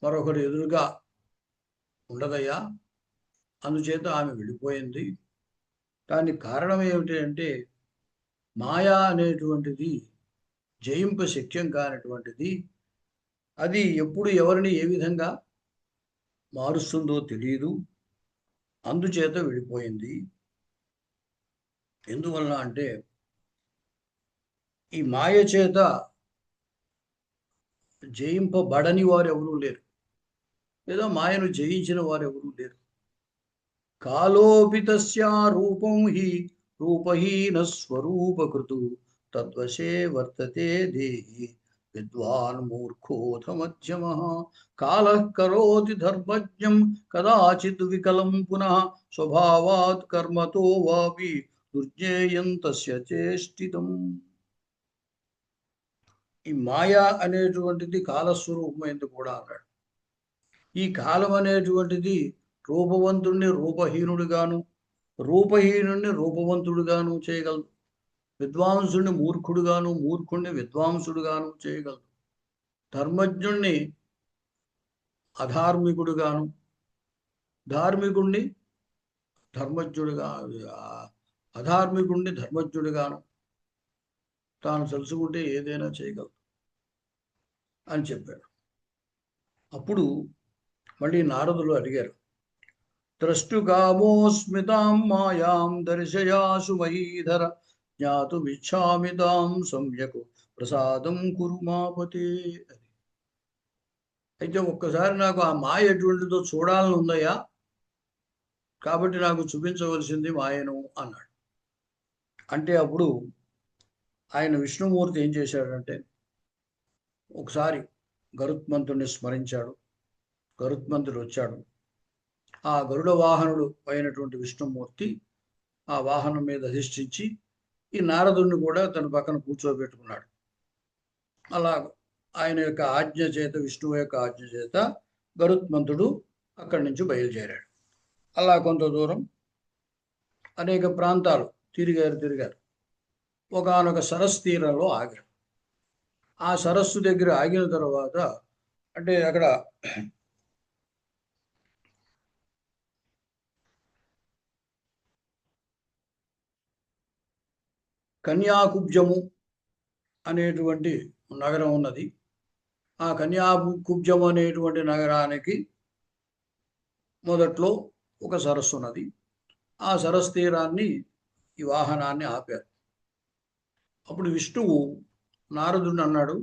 మరొకరు ఎదురుగా ఉండదయ్యా, అందుచేత ఆమె వెళ్ళిపోయింది. దానికి కారణం ఏమిటి అంటే మాయా అనేటువంటిది జయింప శక్యం కానటువంటిది. అది ఎప్పుడు ఎవరిని ఏ విధంగా మారుస్తుందో తెలియదు, అందుచేత వెళ్ళిపోయింది. ఎందువలన అంటే ఈ మాయ చేత జయింపబడని వారు ఎవరూ లేరు, లేదా మాయను జయించిన వారు ఎవరూ లేరు. కాలోపి తస్యా రూపం హి రూపహీన స్వరూపకృతు తద్వశే వర్తతే దేహి విద్వాన్ మూర్ఖోథ మధ్యమః. కాలః కరోతి ధర్మజ్ఞం కదాచిత్ వికలం పునః స్వభావాత్ కర్మతో వాపి దుర్జేయం తస్య చేష్టితం. ఈ మాయా అనేటువంటిది కాలస్వరూపమైంది కూడా అన్నాడు. ఈ కాలం అనేటువంటిది రూపవంతుణ్ణి రూపహీనుడిగాను, రూపహీనుణ్ణి రూపవంతుడుగాను చేయగలదు. విద్వాంసుడిని మూర్ఖుడుగాను, మూర్ఖుణ్ణి విద్వాంసుడుగాను చేయగలదు. ధర్మజ్ఞుణ్ణి అధార్మికుడుగాను, ధార్మికుణ్ణి ధర్మజ్ఞుడుగా, అధార్మికుణ్ణి ధర్మజ్ఞుడుగాను తాను తలుచుకుంటే ఏదైనా చేయగలదు అని చెప్పాడు. అప్పుడు మళ్ళీ నారదులు అడిగారు, ద్రష్టుకామోస్మితాం మాయాం దర్శయాసు మయీధర జ్ఞాతుమిచ్ఛామి తాం సమ్యక్ ప్రసాదం కురు మాపతే. అయితే ఒక్కసారి నాకు ఆ మాయ ఎటువంటిదో చూడాలని ఉందయ్యా, కాబట్టి నాకు చూపించవలసింది మాయను అన్నాడు. అంటే అప్పుడు ఆయన విష్ణుమూర్తి ఏం చేశాడంటే ఒకసారి గరుత్మంతుడిని స్మరించాడు. గరుత్మంతుడు వచ్చాడు. ఆ గరుడ వాహనుడు అయినటువంటి విష్ణుమూర్తి ఆ వాహనం మీద అధిష్ఠించి ఈ నారదుడిని కూడా తన పక్కన కూర్చోబెట్టుకున్నాడు. అలా ఆయన యొక్క ఆజ్ఞ చేత, విష్ణువు యొక్క ఆజ్ఞ చేత గరుత్మంతుడు అక్కడి నుంచి బయలుదేరాడు. అలా కొంత దూరం అనేక ప్రాంతాలు తిరిగారు. ఒకానొక సరస్సు తీరంలో ఆగారు. ఆ సరస్సు దగ్గర ఆగిన తర్వాత అంటే అక్కడ కన్యాకుబ్జము అనేటువంటి నగరం ఉన్నది. ఆ కన్యాకుబ్జము అనేటువంటి నగరానికి మొదట్లో ఒక సరస్సు ఉన్నది. ఆ సరస్సు తీరాన్ని ఈ వాహనాన్ని ఆపారు. అప్పుడు విష్ణువు నారదుడిని అన్నాడు,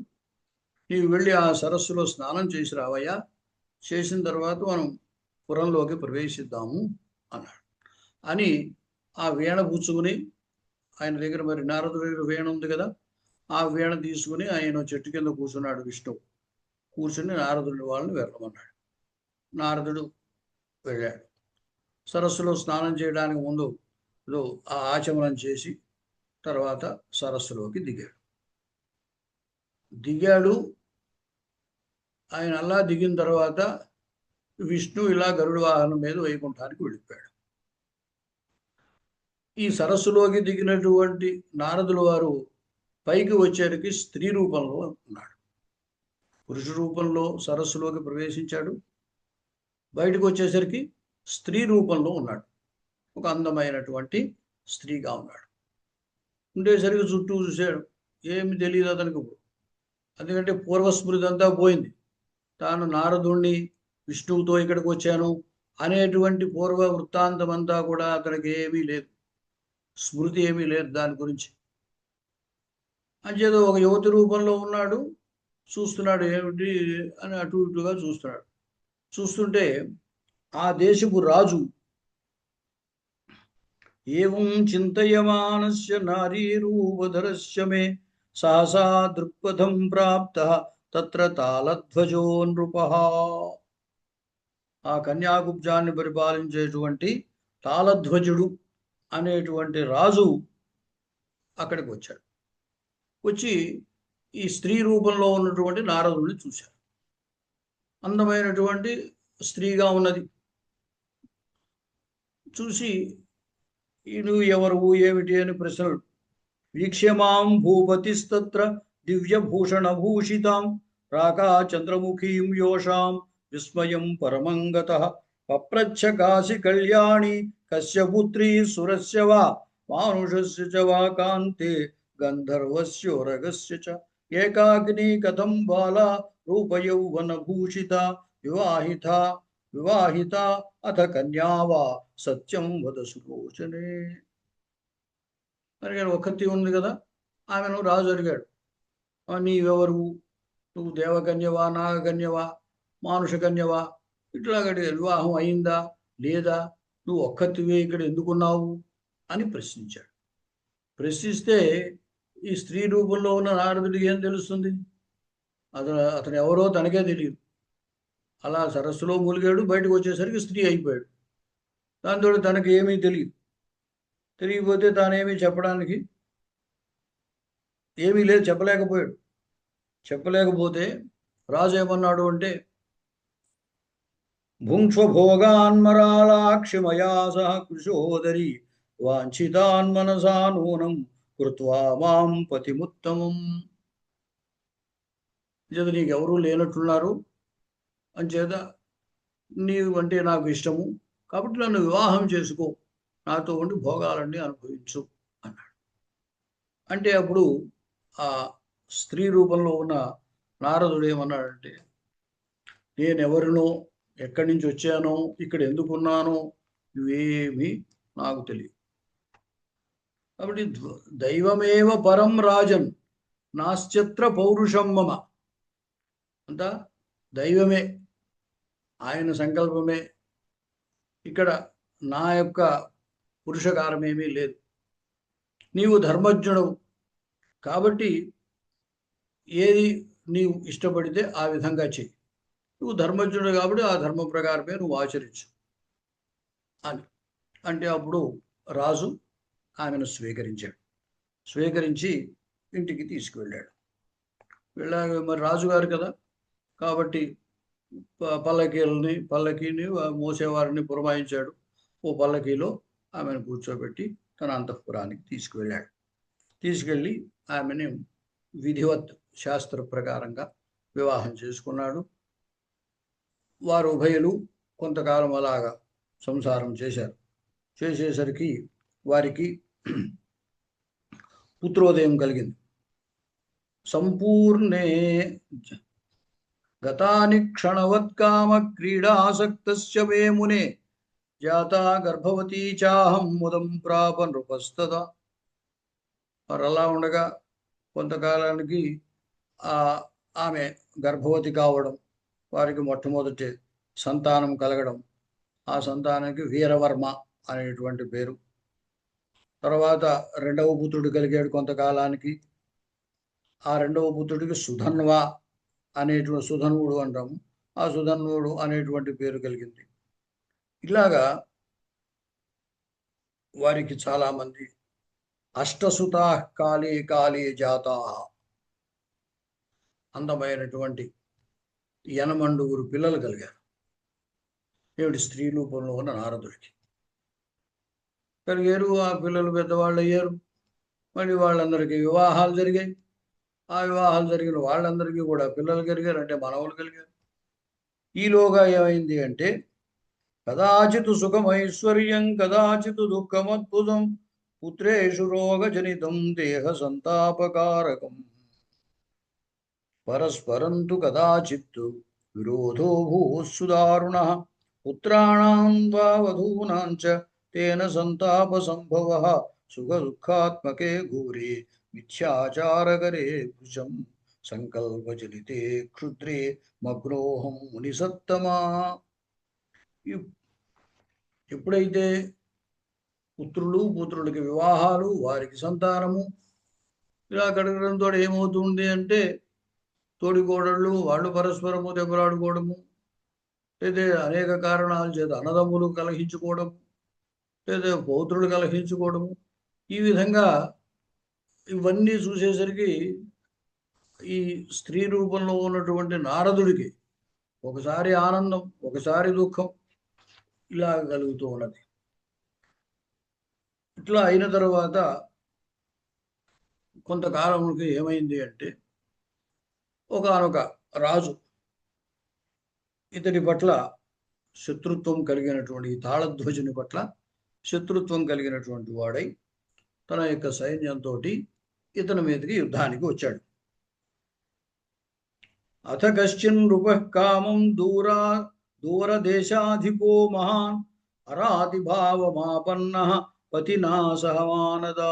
నీవు వెళ్ళి ఆ సరస్సులో స్నానం చేసి రావయ్యా, చేసిన తర్వాత మనం పురంలోకి ప్రవేశిద్దాము అన్నాడు. అని ఆ వీణ పుచ్చుకుని, ఆయన దగ్గర మరి నారదుడి దగ్గర వీణ ఉంది కదా, ఆ వీణ తీసుకుని ఆయన చెట్టు కింద కూర్చున్నాడు విష్ణువు. కూర్చుని నారదుడి వాళ్ళని వెళ్ళమన్నాడు. నారదుడు వెళ్ళాడు. సరస్సులో స్నానం చేయడానికి ముందు ఆ ఆచమనం చేసి తర్వాత సరస్సులోకి దిగాడు. ఆయన అలా దిగిన తర్వాత విష్ణు ఇలా గరుడ వాహనం మీద వైకుంఠానికి వెళ్ళిపోయాడు. ఈ సరస్సులోకి దిగినటువంటి నారదుల వారు పైకి వచ్చేటికి స్త్రీ రూపంలో ఉన్నాడు. పురుష రూపంలో సరస్సులోకి ప్రవేశించాడు. బయటకు వచ్చేసరికి స్త్రీ రూపంలో ఉన్నాడు. ఒక అందమైనటువంటి స్త్రీగా ఉన్నాడు. ఉండేసరికి చుట్టూ చూశాడు, ఏమి తెలియదు అతనికి. ఎందుకంటే పూర్వస్మృతి అంతా పోయింది. తాను నారదుణ్ణి విష్ణువుతో ఇక్కడికి వచ్చాను అనేటువంటి పూర్వ వృత్తాంతం అంతా కూడా అతనికి ఏమీ లేదు, స్మృతి ఏమీ లేదు దాని గురించి. అంచేదో ఒక యువతి రూపంలో ఉన్నాడు, చూస్తున్నాడు ఏమిటి అని అటు ఇటుగా చూస్తున్నాడు. చూస్తుంటే ఆ దేశపు రాజు ఏవం చింతయమానస్య నారీరూపధరస్య మే సహసా దృక్పథం ప్రాప్త తత్ర తాళధ్వజో నృపః. ఆ కన్యాకుబ్జాన్ని పరిపాలించేటువంటి తాళధ్వజుడు అనేటువంటి రాజు అక్కడికి వచ్చాడు. వచ్చి ఈ స్త్రీ రూపంలో ఉన్నటువంటి నారదుడిని చూశారు. అందమైనటువంటి స్త్రీగా ఉన్నది. చూసి నువ్వు ఎవరు ఏమిటి అని ప్రశ్నలు. వీక్ష్యమాం భూపతిస్తత్ర దివ్యభూషణభూషితాం రాకా చంద్రముఖీం యోషాం విస్మయం పరమంగతః పప్రచ్ఛ కాశి కళ్యాణి కస్య పుత్రీ సురస్య వా మానుషస్య చ వా కాంతే గంధర్వస్యోరగస్య చ ఏకాగ్ని కథం బాలా రూపయౌవనభూషిత వివాహిత వివాహిత అథ కన్యా వా సత్యం వద సులోచనే. అడిగాడు. ఒక్కతి ఉంది కదా, ఆమెను రాజు అడిగాడు, నీవెవరు, నువ్వు దేవకన్యవా, నాగకన్యవా, మానుషకన్యవా, ఇట్లాగ అడిగాడు. వివాహం అయిందా లేదా, నువ్వు ఒక్కతివే ఇక్కడ ఎందుకున్నావు అని ప్రశ్నించాడు. ప్రశ్నిస్తే ఈ స్త్రీ రూపంలో ఉన్న నారదుడికి ఏం తెలుస్తుంది? అతను ఎవరో తనకే తెలియదు. అలా సరస్సులో మూలిగాడు, బయటకు వచ్చేసరికి స్త్రీ అయిపోయాడు. దాంతో తనకి ఏమీ తెలియదు. తెలియకపోతే తానేమీ చెప్పడానికి ఏమీ లేదు, చెప్పలేకపోయాడు. చెప్పలేకపోతే రాజు ఏమన్నాడు అంటే, భుంక్ష్వభోగాన్మరాలాక్షిమయా సహ కృశోదరి వాంఛితాన్మనసా నూనం కృత్వా మాం పతిముత్తమం. చేత నీకెవరూ లేనట్లున్నారు, అంచేత నీవు అంటే నాకు ఇష్టము, కాబట్టి నన్ను వివాహం చేసుకో, నాతో ఉండి భోగాలన్నీ అనుభవించు అన్నాడు. అంటే అప్పుడు ఆ స్త్రీ రూపంలో ఉన్న నారదుడు ఏమన్నాడంటే, నేనెవరినో, ఎక్కడి నుంచి వచ్చానో, ఇక్కడ ఎందుకున్నానో ఇవేమీ నాకు తెలియదు. కాబట్టి దైవమేవ పరం రాజన్ నాశ్చత్ర పౌరుషం మమ. అంతా దైవమే, ఆయన సంకల్పమే, ఇక్కడ నా యొక్క పురుషకారమేమీ లేదు. నీవు ధర్మజ్ఞుడవు కాబట్టి ఏది నీవు ఇష్టపడితే ఆ విధంగా చెయ్యి. నువ్వు ధర్మజ్ఞుడు కాబట్టి ఆ ధర్మ ప్రకారమే నువ్వు ఆచరించు అని అంటే, అప్పుడు రాజు ఆమెను స్వీకరించాడు. స్వీకరించి ఇంటికి తీసుకువెళ్ళాడు. వెళ్ళాక మరి రాజుగారు కదా కాబట్టి పల్లకీని మోసేవారిని పురమాయించాడు. ఓ పల్లకీలో ఆమెను కూర్చోబెట్టి తన అంతఃపురానికి తీసుకువెళ్ళాడు. తీసుకెళ్ళి ఆమెని విధివత్ శాస్త్ర ప్రకారంగా వివాహం చేసుకున్నాడు. వారు ఉభయులు కొంతకాలం అలాగా సంసారం చేశారు. చేసేసరికి వారికి పుత్రోదయం కలిగింది. సంపూర్ణే గతాని క్షణవత్కామ క్రీడాసక్తస్య మే మునే జాతా గర్భవతీ చాహం ముదం ప్రాప నృపస్తదా. వారు అలా ఉండగా కొంతకాలానికి ఆమె గర్భవతి కావడం, వారికి మొట్టమొదటి సంతానం కలగడం, ఆ సంతానానికి వీరవర్మ అనేటువంటి పేరు. తర్వాత రెండవ పుత్రుడు కలిగాడు కొంతకాలానికి. ఆ రెండవ పుత్రుడికి సుధన్వ అనేటువంటి, సుధన్వుడు అంటాము, ఆ సుధన్వుడు అనేటువంటి పేరు కలిగింది. ఇలాగా వారికి చాలామంది అష్టసుతా కాళీ కాళీ జాతా, అందమైనటువంటి 80 పిల్లలు కలిగారు. ఏమిటి, స్త్రీ రూపంలో ఉన్న నారదుడికి కలిగారు. ఆ పిల్లలు పెద్దవాళ్ళు అయ్యారు. మరి వాళ్ళందరికీ వివాహాలు జరిగాయి. ఆ వివాహాలు జరిగిన వాళ్ళందరికీ కూడా పిల్లలు కలిగారు, అంటే మనవలు కలిగారు. ఈలోగా ఏమైంది అంటే, కదాచిత్ సుఖమైశ్వర్యం కదాచిత్ దుఃఖమద్భుతం పుత్రేషు రోగజనితం దేహ సంతాపకారకం పరస్పరం తు కదాచిత్ విరోధో భూస్సుదారుణః పుత్రాణాం వా వధూనాం చ తేన సంతాప సంభవః సుఖ దుఃఖాత్మకే ఘోరే మిథ్యాచారకరే భృశం సంకల్పజలితే క్షుద్రే మగ్నోహం మునిసత్తమా. ఎప్పుడైతే పుత్రులకి వివాహాలు, వారికి సంతానము ఇలా కడగడంతో ఏమవుతుంది అంటే, తోడికోడళ్ళు వాళ్ళు పరస్పరము దెబ్బలాడుకోవడము, లేదా అనేక కారణాల చేత అన్నదమ్ములు కలహించుకోవడం, లేదా పౌత్రులు కలహించుకోవడము, ఈ విధంగా ఇవన్నీ చూసేసరికి ఈ స్త్రీ రూపంలో ఉన్నటువంటి నారదుడికి ఒకసారి ఆనందం, ఒకసారి దుఃఖం ఇలా కలుగుతూ ఉన్నది. ఇట్లా అయిన తర్వాత కొంతకాలంకి ఏమైంది అంటే, ఒకానొక రాజు ఇతడి పట్ల శత్రుత్వం కలిగినటువంటి, తాళధ్వజుని పట్ల శత్రుత్వం కలిగినటువంటి వాడై తన యొక్క సైన్యంతో ఇతని మీదకి యుద్ధానికి వచ్చాడు. అథ కశ్చిన్ నృపః కామం దూరదేశాధిపో మహాన్ అరాతిభావమాపన్నః పతినా సహ మానదా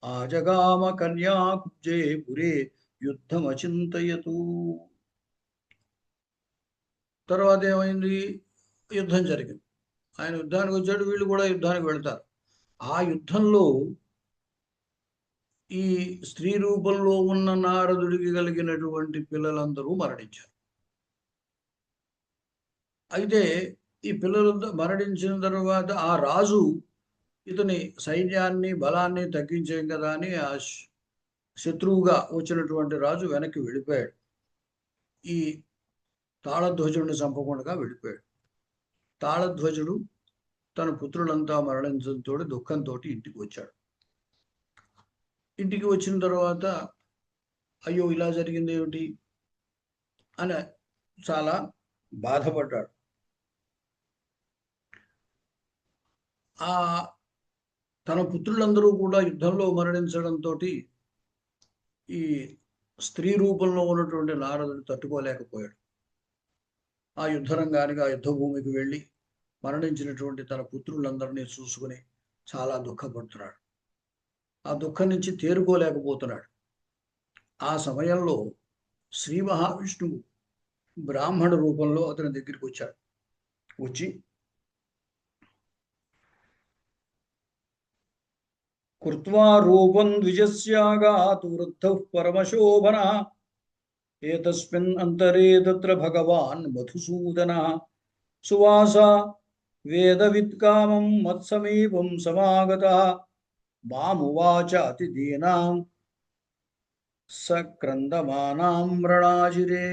ఆజగామ కన్యా కుబ్జే పురే యుద్ధమచింతయతు. తర్వాత ఏమైంది? యుద్ధం జరిగింది. ఆయన యుద్ధానికి వచ్చాడు, వీళ్ళు కూడా యుద్ధానికి వెళ్తారు. ఆ యుద్ధంలో ఈ స్త్రీ రూపంలో ఉన్న నారదుడికి కలిగినటువంటి పిల్లలందరూ మరణించారు. అయితే ఈ పిల్లలు మరణించిన తర్వాత ఆ రాజు ఇతని సైన్యాన్ని బలాన్ని తగ్గించేం కదా అని ఆ శత్రువుగా వచ్చినటువంటి రాజు వెనక్కి వెళ్ళిపోయాడు. ఈ తాళధ్వజుడిని చంపకుండా వెళ్ళిపోయాడు. తాళధ్వజుడు తన పుత్రులంతా మరణించడంతో దుఃఖంతో ఇంటికి వచ్చాడు. ఇంటికి వచ్చిన తర్వాత అయ్యో ఇలా జరిగింది ఏమిటి అని చాలా బాధపడ్డాడు. ఆ తన పుత్రులందరూ కూడా యుద్ధంలో మరణించడంతో ఈ స్త్రీ రూపంలో ఉన్నటువంటి నారదుడు తట్టుకోలేకపోయాడు. ఆ యుద్ధరంగానికి, ఆ యుద్ధ భూమికి వెళ్ళి మరణించినటువంటి తన పుత్రులందరినీ చూసుకుని చాలా దుఃఖపడుతున్నాడు. ఆ దుఃఖం నుంచి తేరుకోలేకపోతున్నాడు. ఆ సమయంలో శ్రీ మహావిష్ణువు బ్రాహ్మణ రూపంలో అతని దగ్గరికి వచ్చాడు. వచ్చి కృత్వా రూపం ద్విజస్యాగాతు వృద్ధః పరమశోభనః ఏతస్మిన్ అంతరే తత్ర భగవాన్ మధుసూదనః సువాస వేదవిత్కామం మత్సమీపం సమాగతః మామువాచ అతిదీనాం సక్రందమానాం మృణాజిరే.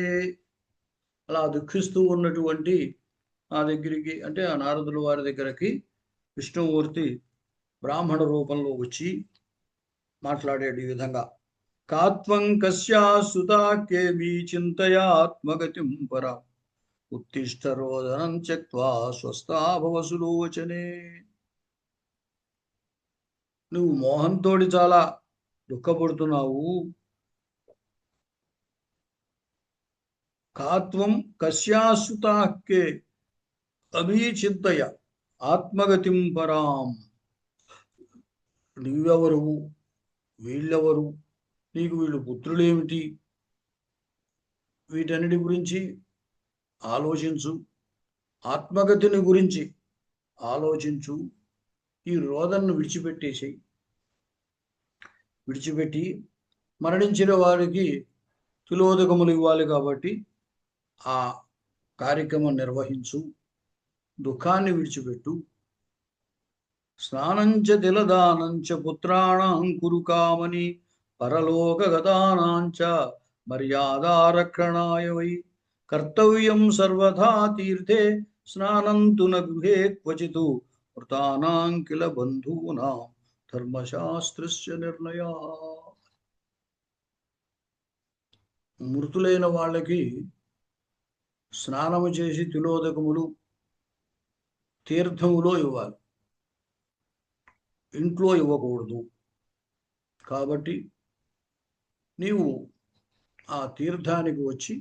అలా దుఃఖిస్తూ ఉన్నటువంటి ఆ దగ్గరికి, అంటే ఆ నారదుల వారి దగ్గరకి విష్ణుమూర్తి బ్రాహ్మణ రూపంలో వచ్చి మాట్లాడాడు ఈ విధంగా: కాత్వం కస్యా సుతాకేమి చింతయాత్మగతిం పరా ఉత్తిష్ట రోదనం త్యక్త్వా స్వస్థా భవ సులోచనే. నువ్వు మోహంతోటి చాలా దుఃఖపడుతున్నావు. కాత్వం కస్యాసుతాకే అభీచింతయ ఆత్మగతిం పరాం. నువ్వెవరు, వీళ్ళెవరు, నీకు వీళ్ళు పుత్రులేమిటి, వీటన్నిటి గురించి ఆలోచించు, ఆత్మగతిని గురించి ఆలోచించు. ఈ రోదనను విడిచిపెట్టి మరణించిన వారికి తిలోదకములు ఇవ్వాలి కాబట్టి ఆ కార్యక్రమం నిర్వహించు, దుఃఖాన్ని విడిచిపెట్టు. స్నానంచ తిలదానంచ పుత్రాణం కురు కామని పరలోకగతానాంచ మర్యాదారక్షణాయ వై కర్తవ్యం సర్వథా తీర్థే స్నానంతు న గృహే క్వచితు మృతానాం కిల బంధూనాం ధర్మశాస్త్రస్య నిర్ణయా. మృతులైన వాళ్ళకి స్నానము చేసి తిలోదకములు తీర్థములో ఇవ్వాలి, ఇంట్లో ఇవ్వకూడదు. కాబట్టి నీవు ఆ తీర్థానికి వచ్చి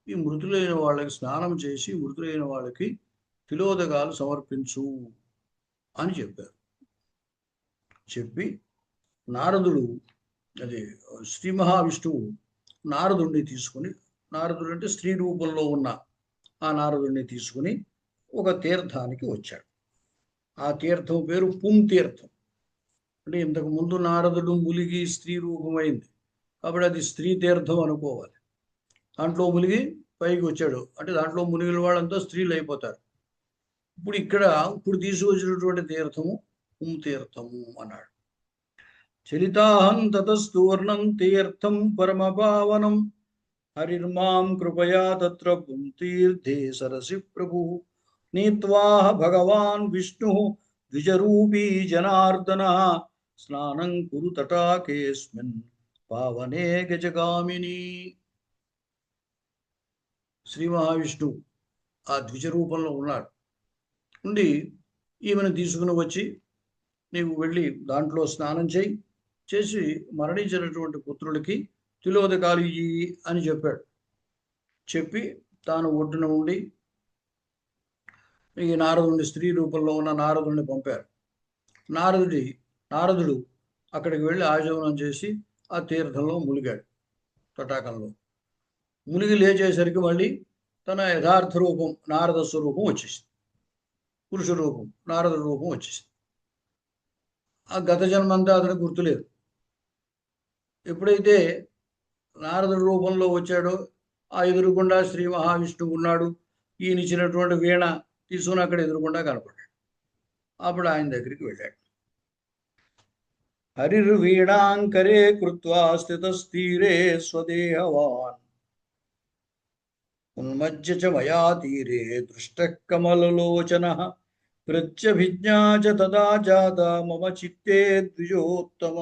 ఈ మృతులైన వాళ్ళకి స్నానం చేసి మృతులైన వాళ్ళకి తిలోదకాలు సమర్పించు అని చెప్పారు. చెప్పి నారదుడు, అది శ్రీ మహావిష్ణువు నారదుడిని తీసుకుని, నారదుడు అంటే స్త్రీ రూపంలో ఉన్న ఆ నారదుడిని తీసుకుని ఒక తీర్థానికి వచ్చాడు. ఆ తీర్థం పేరు పుంతీర్థం. అంటే ఇంతకు ముందు నారదుడు ములిగి స్త్రీ రూపమైంది కాబట్టి అది స్త్రీ తీర్థం అనుకోవాలి. దాంట్లో మునిగి పైకి వచ్చాడు అంటే దాంట్లో మునిగిన వాళ్ళంతా స్త్రీలు అయిపోతారు. ఇప్పుడు తీసుకొచ్చినటువంటి తీర్థము పుంతీర్థము అన్నాడు. చలితాహం తతస్తూర్ణం తీర్థం పరమపావనం హరిర్మాం కృపయా తత్ర పుంతీర్థే సరసి ప్రభు నీత్వా భగవాన్ విష్ణు ద్విజరూపీ జనార్దన స్నానం కురు తటాకేస్మిన్ పావనే గజగామిని. శ్రీ మహావిష్ణువు ఆ ద్విజ రూపంలో ఉన్నాడు. ఉండి ఈమెను తీసుకుని వచ్చి నీవు వెళ్ళి దాంట్లో స్నానం చేసి మరణించినటువంటి పుత్రులకి తిలోదకాలు ఇయ్యి అని చెప్పాడు. చెప్పి తాను ఒడ్డున ఉండి ఈ నారదుని స్త్రీ రూపంలో ఉన్న నారదుడిని పంపారు. నారదుడు అక్కడికి వెళ్ళి ఆచమనం చేసి ఆ తీర్థంలో మునిగాడు. తటాకంలో మునిగి లేచేసరికి మళ్ళీ తన యథార్థ రూపం నారద స్వరూపం వచ్చేసింది. పురుష రూపం నారద రూపం వచ్చేసింది. ఆ గత జన్మంతా అతనికి గుర్తులేదు. ఎప్పుడైతే నారదుడి రూపంలో వచ్చాడో ఆ ఎదురుగుండా శ్రీ మహావిష్ణువు ఉన్నాడు. ఈయన ఇచ్చినటువంటి వీణ తీసుకుని అక్కడ ఎదురుగుండా కనపడ్డాడు. అప్పుడు ఆయన దగ్గరికి వెళ్ళాడు. హరిర్వీణాంకరే కృత్వా స్థితస్థీరే స్వదేహవాన్ ఉన్మజ్య చ మయా తీరే దృష్ట కమలలోచన ప్రత్యభిజ్ఞా చ తదా జాత మమ చిత్తే ద్విజోత్తమ.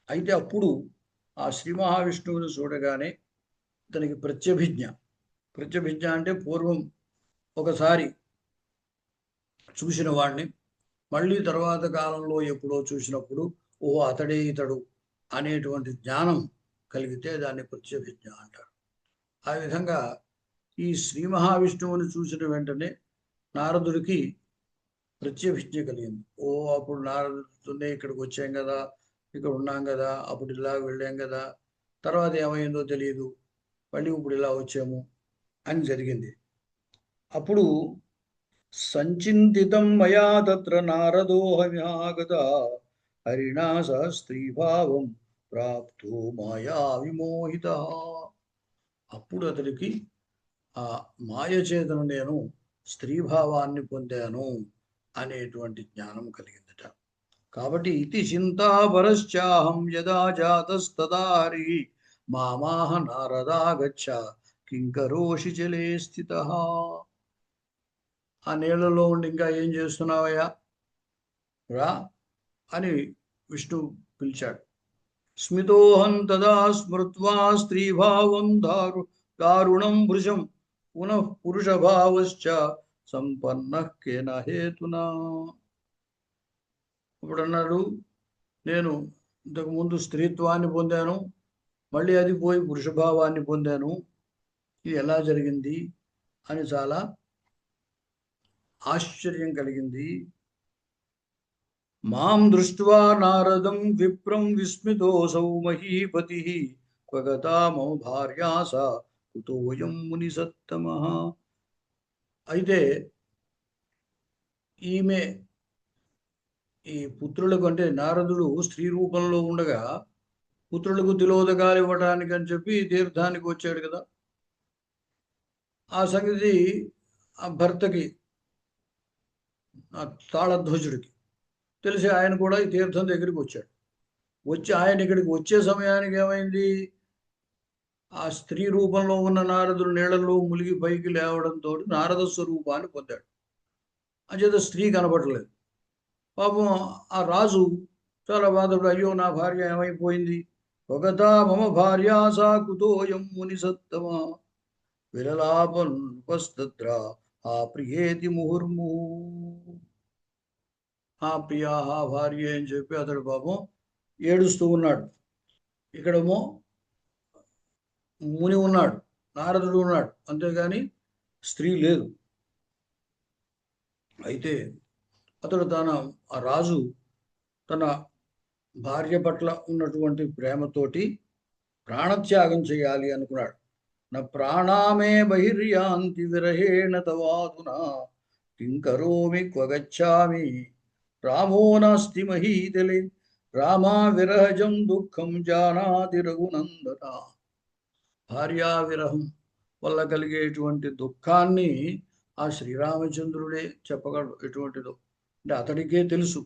అయితే అప్పుడు ఆ శ్రీ మహావిష్ణువుని చూడగానే ఇతనికి ప్రత్యభిజ్ఞ అంటే పూర్వం ఒకసారి చూసిన వాడిని మళ్ళీ తర్వాత కాలంలో ఎప్పుడో చూసినప్పుడు ఓ అతడే ఇతడు అనేటువంటి జ్ఞానం కలిగితే దాన్ని ప్రత్యభిజ్ఞ అంటారు. ఆ విధంగా ఈ శ్రీ మహావిష్ణువుని చూసిన వెంటనే నారదుడికి ప్రత్యభిజ్ఞ కలిగింది. ఓ అప్పుడు నారదుడితోనే ఇక్కడికి వచ్చాం కదా, ఇక్కడ ఉన్నాం కదా, అప్పుడు ఇలా వెళ్ళాం కదా, తర్వాత ఏమైందో తెలియదు, మళ్ళీ ఇప్పుడు ఇలా వచ్చాము అని జరిగింది. అప్పుడు సంచింతితం మయా తత్ర నారదోహమ్యాగత హరిణా సహ స్త్రీభావం ప్రాప్తో మాయా విమోహిత. అప్పుడు అతడికి ఆ మాయ చేతను నేను స్త్రీభావాన్ని పొందాను అనేటువంటి జ్ఞానం కలిగిందట. కాబట్టి ఇది చింతాపరశ్చాహం యదా జాతస్తదారి మామాహ నారదా గచ్చ కింకరోషి జలే స్థిత. ఆ నీళ్లలో ఉండి ఇంకా ఏం చేస్తున్నావయ్యా, రా అని విష్ణు పిలిచాడు. స్మితోహం తదా స్మృత్వా స్త్రీభావం దారుణం భృశం పునః పురుషభావశ్చ సంపన్న కేన హేతునా. ఇప్పుడు అన్నాడు, నేను ఇంతకుముందు స్త్రీత్వాన్ని పొందాను, మళ్ళీ అది పోయి పురుషభావాన్ని పొందాను, ఇది ఎలా జరిగింది అని చాలా ఆశ్చర్యం కలిగింది. మాం దృష్ట్వా నారదం విప్రం విస్మితోసౌ మహీపతి క్వగతా మమ భార్యాస కుతోయం ముని సత్తమ. అయితే ఈమె ఈ పుత్రులకు అంటే నారదుడు స్త్రీ రూపంలో ఉండగా పుత్రులకు తిలోదకాలు ఇవ్వడానికి అని చెప్పి తీర్థానికి వచ్చాడు కదా. ఆ సంగతి ఆ భర్తకి ఆ తాళధ్వజుడికి తెలిసి ఆయన కూడా ఈ తీర్థం దగ్గరికి వచ్చాడు. వచ్చి ఆయన ఇక్కడికి వచ్చే సమయానికి ఏమైంది, ఆ స్త్రీ రూపంలో ఉన్న నారదుడు నీళ్లలో మునిగి పైకి లేవడంతో నారద స్వరూపాన్ని పొందాడు. అంచేత స్త్రీ కనపడలేదు. పాపం ఆ రాజు చాలా బాధపడు, అయ్యో నా భార్య ఏమైపోయింది, ఒకతా మమ భార్యా సా కుతోయం ముని సత్తమ విరలాపన్పస్తత్ర ఆ ప్రియేతి ముహుర్ముహు. ఆ ప్రియా ఆ భార్య అని చెప్పి అతడు పాపం ఏడుస్తూ ఉన్నాడు. ఇక్కడేమో ముని ఉన్నాడు, నారదుడు ఉన్నాడు, అంతేగాని స్త్రీ లేదు. అయితే అతడు ఆ రాజు తన భార్య పట్ల ఉన్నటువంటి ప్రేమతోటి ప్రాణత్యాగం చేయాలి అనుకున్నాడు. నా ప్రాణామే బహిర్యాంతి విరహేణ తవాదునా కింకరోమి క్వగచ్చామి రామో నాస్తి మహీతలే రామా విరహజం దుఃఖం జానాతి రఘునందన. భార్యా విరహం వల్ల కలిగేటువంటి దుఃఖాన్ని ఆ శ్రీరామచంద్రుడే చెప్పగలడు ఎటువంటిదో. అంటే అతడికే తెలుసు.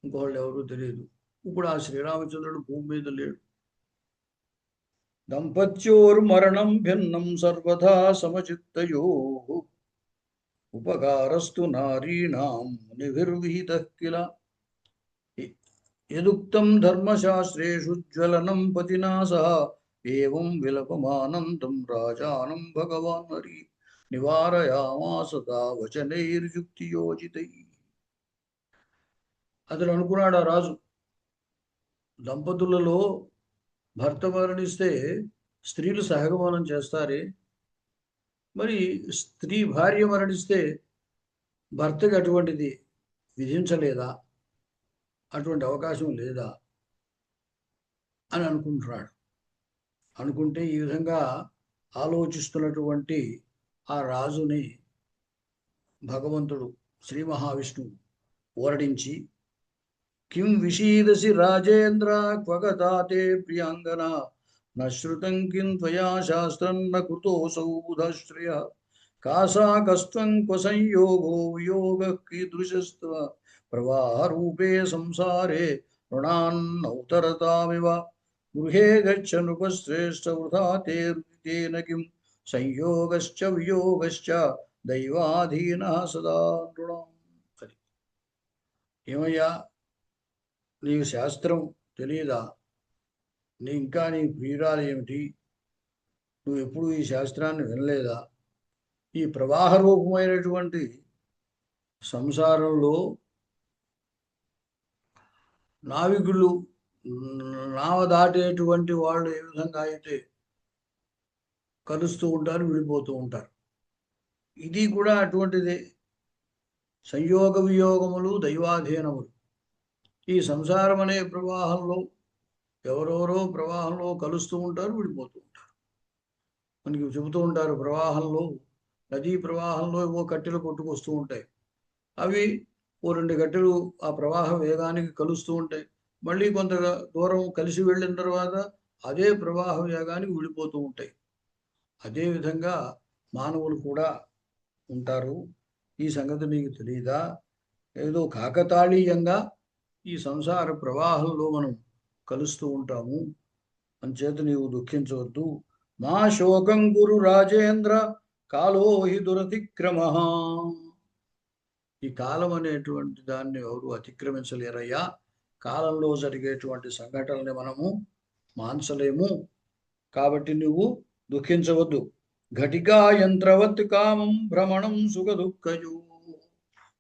ఇంకోళ్ళు ఎవరు తెలియదు. ఇప్పుడు ఆ శ్రీరామచంద్రుడు భూమి మీద లేడు. దంపత్యోర్మరణం భిన్నం సర్వదా సమచిత్తయో ఉపకారస్తు నారీణాం మునిభిర్విహితః కిల యదుక్తం ధర్మశాస్త్రేషు జ్వలనం పతినా సహ ఏవం విలపమానందం రాజానం భగవాన్ హరి నివారయామాస వచనైర్యుక్తియోజితై. అతడు అనుకున్నాడు, ఆ రాజు, దంపతులలో భర్త మరణిస్తే స్త్రీలు సహగమనం చేస్తారే, మరి భార్య మరణిస్తే భర్తకి అటువంటిది విధించలేదా, అటువంటి అవకాశం లేదా అని అనుకుంటున్నాడు. అనుకుంటే ఈ విధంగా ఆలోచిస్తున్నటువంటి ఆ రాజుని భగవంతుడు శ్రీ మహావిష్ణువు ఓరడించి, కిం విషీదసి రాజేంద్ర క్వగతాతే ప్రియాంగన నశ్రుతం కిం త్వయా శాస్త్రం న కృతోసౌ బుధశ్రయ కాసా కస్త్వం క్వ సంయోగో వియోగ కీదృశస్త్వ ప్రవాహరూపే సంసారే రుణాన్నౌతరతామివ గృహే గచ్చ నృపశ్రేష్ఠ వృథా తే రుదితేన కిం సంయోగశ్చ వియోగశ్చ దైవాధీనః సదా నృణాం. ఏమయ్యా, నీకు శాస్త్రం తెలియదా? ఇంకా నీ ప్రియురాలు ఏమిటి? నువ్వు ఎప్పుడు ఈ శాస్త్రాన్ని వినలేదా? ఈ ప్రవాహ రూపమైనటువంటి సంసారంలో నావికులు నావ దాటేటువంటి వాళ్ళు ఏ విధంగా అయితే కలుస్తూ ఉంటారు, విడిపోతూ ఉంటారు, ఇది కూడా అటువంటిదే. సంయోగ వియోగములు దైవాధీనములు. ఈ సంసారం అనే ప్రవాహంలో ఎవరెవరో ప్రవాహంలో కలుస్తూ ఉంటారు, విడిపోతూ ఉంటారు. మనకి చెబుతూ ఉంటారు, ప్రవాహంలో, నదీ ప్రవాహంలో ఏవో కట్టెలు కొట్టుకొస్తూ ఉంటాయి. అవి ఓ 2 గంటలు ఆ ప్రవాహ వేగానికి కలుస్తూ ఉంటాయి. మళ్ళీ కొంత దూరం కలిసి వెళ్ళిన తర్వాత అదే ప్రవాహ వేగానికి విడిపోతూ ఉంటాయి. అదేవిధంగా మానవులు కూడా ఉంటారు. ఈ సంగతి నీకు తెలియదా? ఏదో కాకతాళీయంగా ఈ సంసార ప్రవాహంలో మనం కలుస్తూ ఉంటాము. అంచేత నీవు దుఃఖించవద్దు. మా శోకం గురు రాజేంద్ర కాలో హి దురతిక్రమ. ఈ కాలం అనేటువంటి దాన్ని ఎవరు అతిక్రమించలేరయ్యా. కాలంలో జరిగేటువంటి సంఘటనల్ని మనము మాన్సలేము. కాబట్టి నువ్వు దుఃఖించవద్దు. ఘటికా యంత్రవత్ కామం భ్రమణం సుఖదుఃఖయు.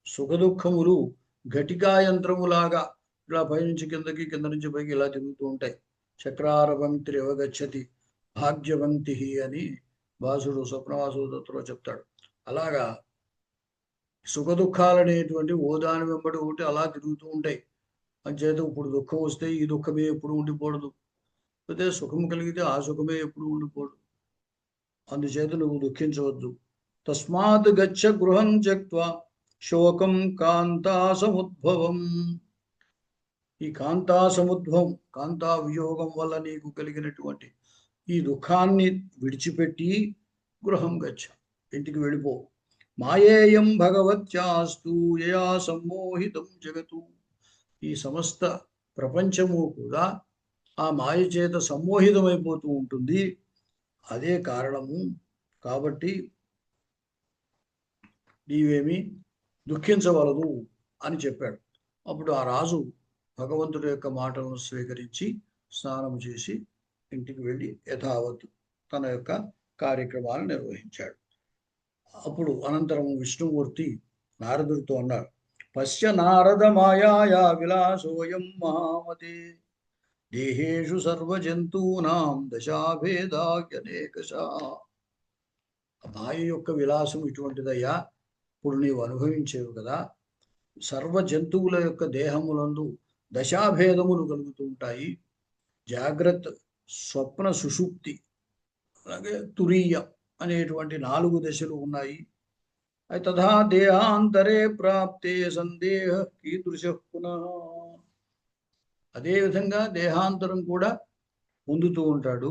సుఖదుఖములు ఘటికా యంత్రములాగా ఇలా పైనుంచి కిందకి, కింద నుంచి పైకి ఇలా తిరుగుతూ ఉంటాయి. చక్రార పంక్తి అవగచ్చతి భాగ్యవంతి అని వాసుడు స్వప్నవాసుదత్తులో చెప్తాడు. అలాగా సుఖదుఖాలనేటువంటి ఓదాని వెంబడి ఒకటి అలా తిరుగుతూ ఉంటాయి. అంచేత ఇప్పుడు దుఃఖం వస్తే ఈ దుఃఖమే ఎప్పుడు ఉండిపోడదు, అయితే సుఖం కలిగితే ఆ సుఖమే ఎప్పుడు ఉండిపోదు. అందుచేత నువ్వు దుఃఖించవద్దు. తస్మాత్ గచ్చ గృహం త్యక్త్వా శోకం కాంతాసముద్భవం. ఈ కాంతాసముద్భవం, కాంతా వియోగం వల్ల నీకు కలిగినటువంటి ఈ దుఃఖాన్ని విడిచిపెట్టి గృహం గచ్చ, ఇంటికి వెళ్ళిపో. మాయేయం భగవత్యాస్తు యయా సమ్మోహితం జగతు. ఈ సమస్త ప్రపంచము కూడా ఆ మాయ చేత సమ్మోహితమైపోతూ ఉంటుంది. అదే కారణము. కాబట్టి నీవేమి దుఃఖించవలదు అని చెప్పాడు. అప్పుడు ఆ రాజు భగవంతుడి యొక్క మాటలను స్వీకరించి స్నానం చేసి ఇంటికి వెళ్ళి యథావత్ తన యొక్క కార్యక్రమాలను నిర్వహించాడు. అప్పుడు అనంతరం విష్ణుమూర్తి నారదుడితో అన్నారు, పశ్య నారద మాయా విలాసోయం మహామతే దేహేషు సర్వజంతూనాం దశాభేదానేకశ. మాయ యొక్క విలాసం ఇటువంటిదయ్యా. ఇప్పుడు నీవు అనుభవించేవు కదా, సర్వ జంతువుల యొక్క దేహములందు దశాభేదములు కలుగుతూ ఉంటాయి. జాగ్రత్త, స్వప్న, సుషుప్తి, అలాగే తురీయ అనేటువంటి 4 దశలు ఉన్నాయి. తథా దేహాంతరే ప్రాప్తే సందేహ కీదృశ పునః. అదేవిధంగా దేహాంతరం కూడా పొందుతూ ఉంటాడు.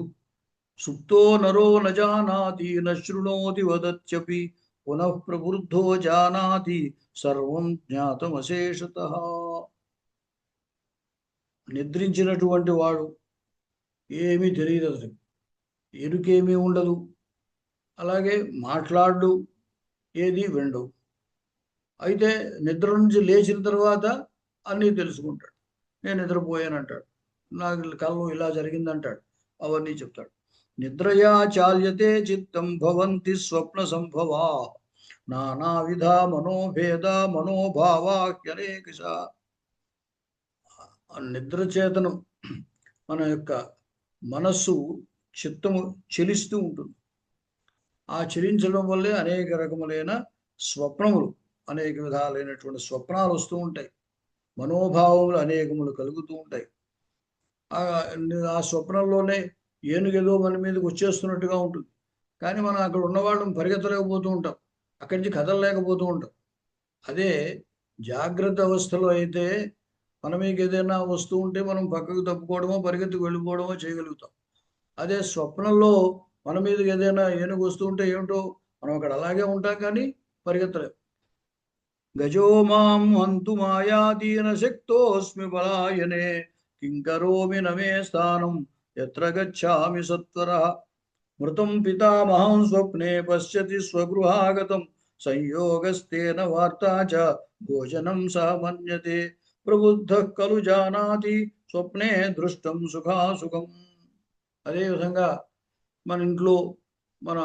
సుప్తో నరో నజానాతి నశృణోతి వదత్యపి పునః ప్రబుద్ధో జానాతి సర్వం జ్ఞాతమశేషతః. నిద్రించినటువంటి వాడు ఏమీ తెలియదు, అసలు ఎరుకేమీ ఉండదు, అలాగే మాట్లాడు, ఏది వినడు. అయితే నిద్ర నుంచి లేచిన తర్వాత అన్నీ తెలుసుకుంటాడు. నేను నిద్రపోయాను అంటాడు, నాకు కల్లో ఇలా జరిగిందంటాడు, అవన్నీ చెప్తాడు. నిద్రయా చాల్యతే చిత్తం భవంతి స్వప్న సంభవా నానావిధ మనోభేద మనోభావాహ్యనేకశ. నిద్ర చేతను మన యొక్క మనస్సు, చిత్తము చెలిస్తూ ఉంటుంది. ఆ చెలించడం వల్లే అనేక రకములైన స్వప్నములు, అనేక విధాలైనటువంటి స్వప్నాలు వస్తూ ఉంటాయి, మనోభావములు అనేకములు కలుగుతూ ఉంటాయి. ఆ స్వప్నంలోనే ఏనుగేదో మన మీదకి వచ్చేస్తున్నట్టుగా ఉంటుంది, కానీ మనం అక్కడ ఉన్నవాళ్ళం పరిగెత్తలేకపోతూ ఉంటాం, అక్కడి నుంచి కదలలేకపోతూ ఉంటాం. అదే జాగ్రత్త అవస్థలో అయితే మన మీకు ఏదైనా వస్తూ ఉంటే మనం పక్కకు తప్పుకోవడమో పరిగెత్తుకు వెళ్ళిపోవడమో చేయగలుగుతాం. అదే స్వప్నంలో మన మీదకి ఏదైనా ఏనుగు వస్తూ ఉంటే ఏమిటో మనం అక్కడ అలాగే ఉంటాం, కానీ పరిగెత్తలేం. గజో మాం హంతు మాయాదీన శక్తోస్మి బలాయనే కింకరోమి నమే స్థానం ఎత్ర గచ్చామి సత్వరః మృతం పితామహం స్వప్నే పశ్యతి స్వగృహాగతం సంయోగస్తేన వార్తా చ భోజనం సమన్యతే ప్రబుద్ధః ఖలు జానాతి స్వప్నే దృష్టం సుఖాసుఖం. అదేవిధంగా మన ఇంట్లో మన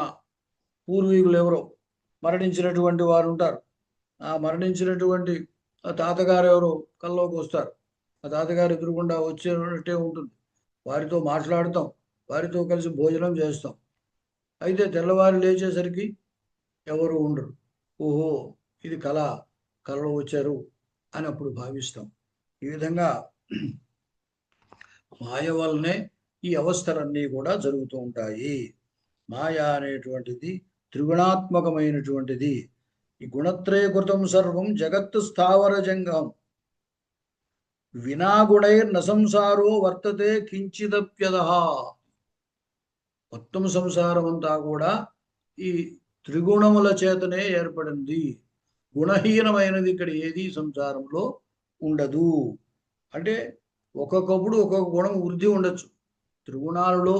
పూర్వీకులు ఎవరో మరణించినటువంటి వారు ఉంటారు. ఆ మరణించినటువంటి తాతగారు ఎవరో కల్లోకి వస్తారు. ఆ తాతగారు ఎదురుగుండా వచ్చేటట్టే ఉంటుంది, వారితో మాట్లాడతాం, వారితో కలిసి భోజనం చేస్తాం. అయితే తెల్లవారు లేచేసరికి ఎవరు ఉండరు. ఓహో, ఇది కలలో వచ్చారు అని అప్పుడు భావిస్తాం. ఈ విధంగా మాయ వల్లనే ఈ అవస్థలన్నీ కూడా జరుగుతూ ఉంటాయి. మాయ అనేటువంటిది త్రిగుణాత్మకమైనటువంటిది. ఈ గుణత్రయకృతం సర్వం జగత్తు స్థావర జంగం వినాగుణైర్న సంసారో వర్తతే కించిదప్యదః. మొత్తం సంసారం అంతా కూడా ఈ త్రిగుణముల చేతనే ఏర్పడింది. గుణహీనమైనది ఇక్కడ ఏది సంసారంలో ఉండదు. అంటే ఒక్కొక్కప్పుడు ఒక్కొక్క గుణం వృద్ధి ఉండొచ్చు. త్రిగుణాలలో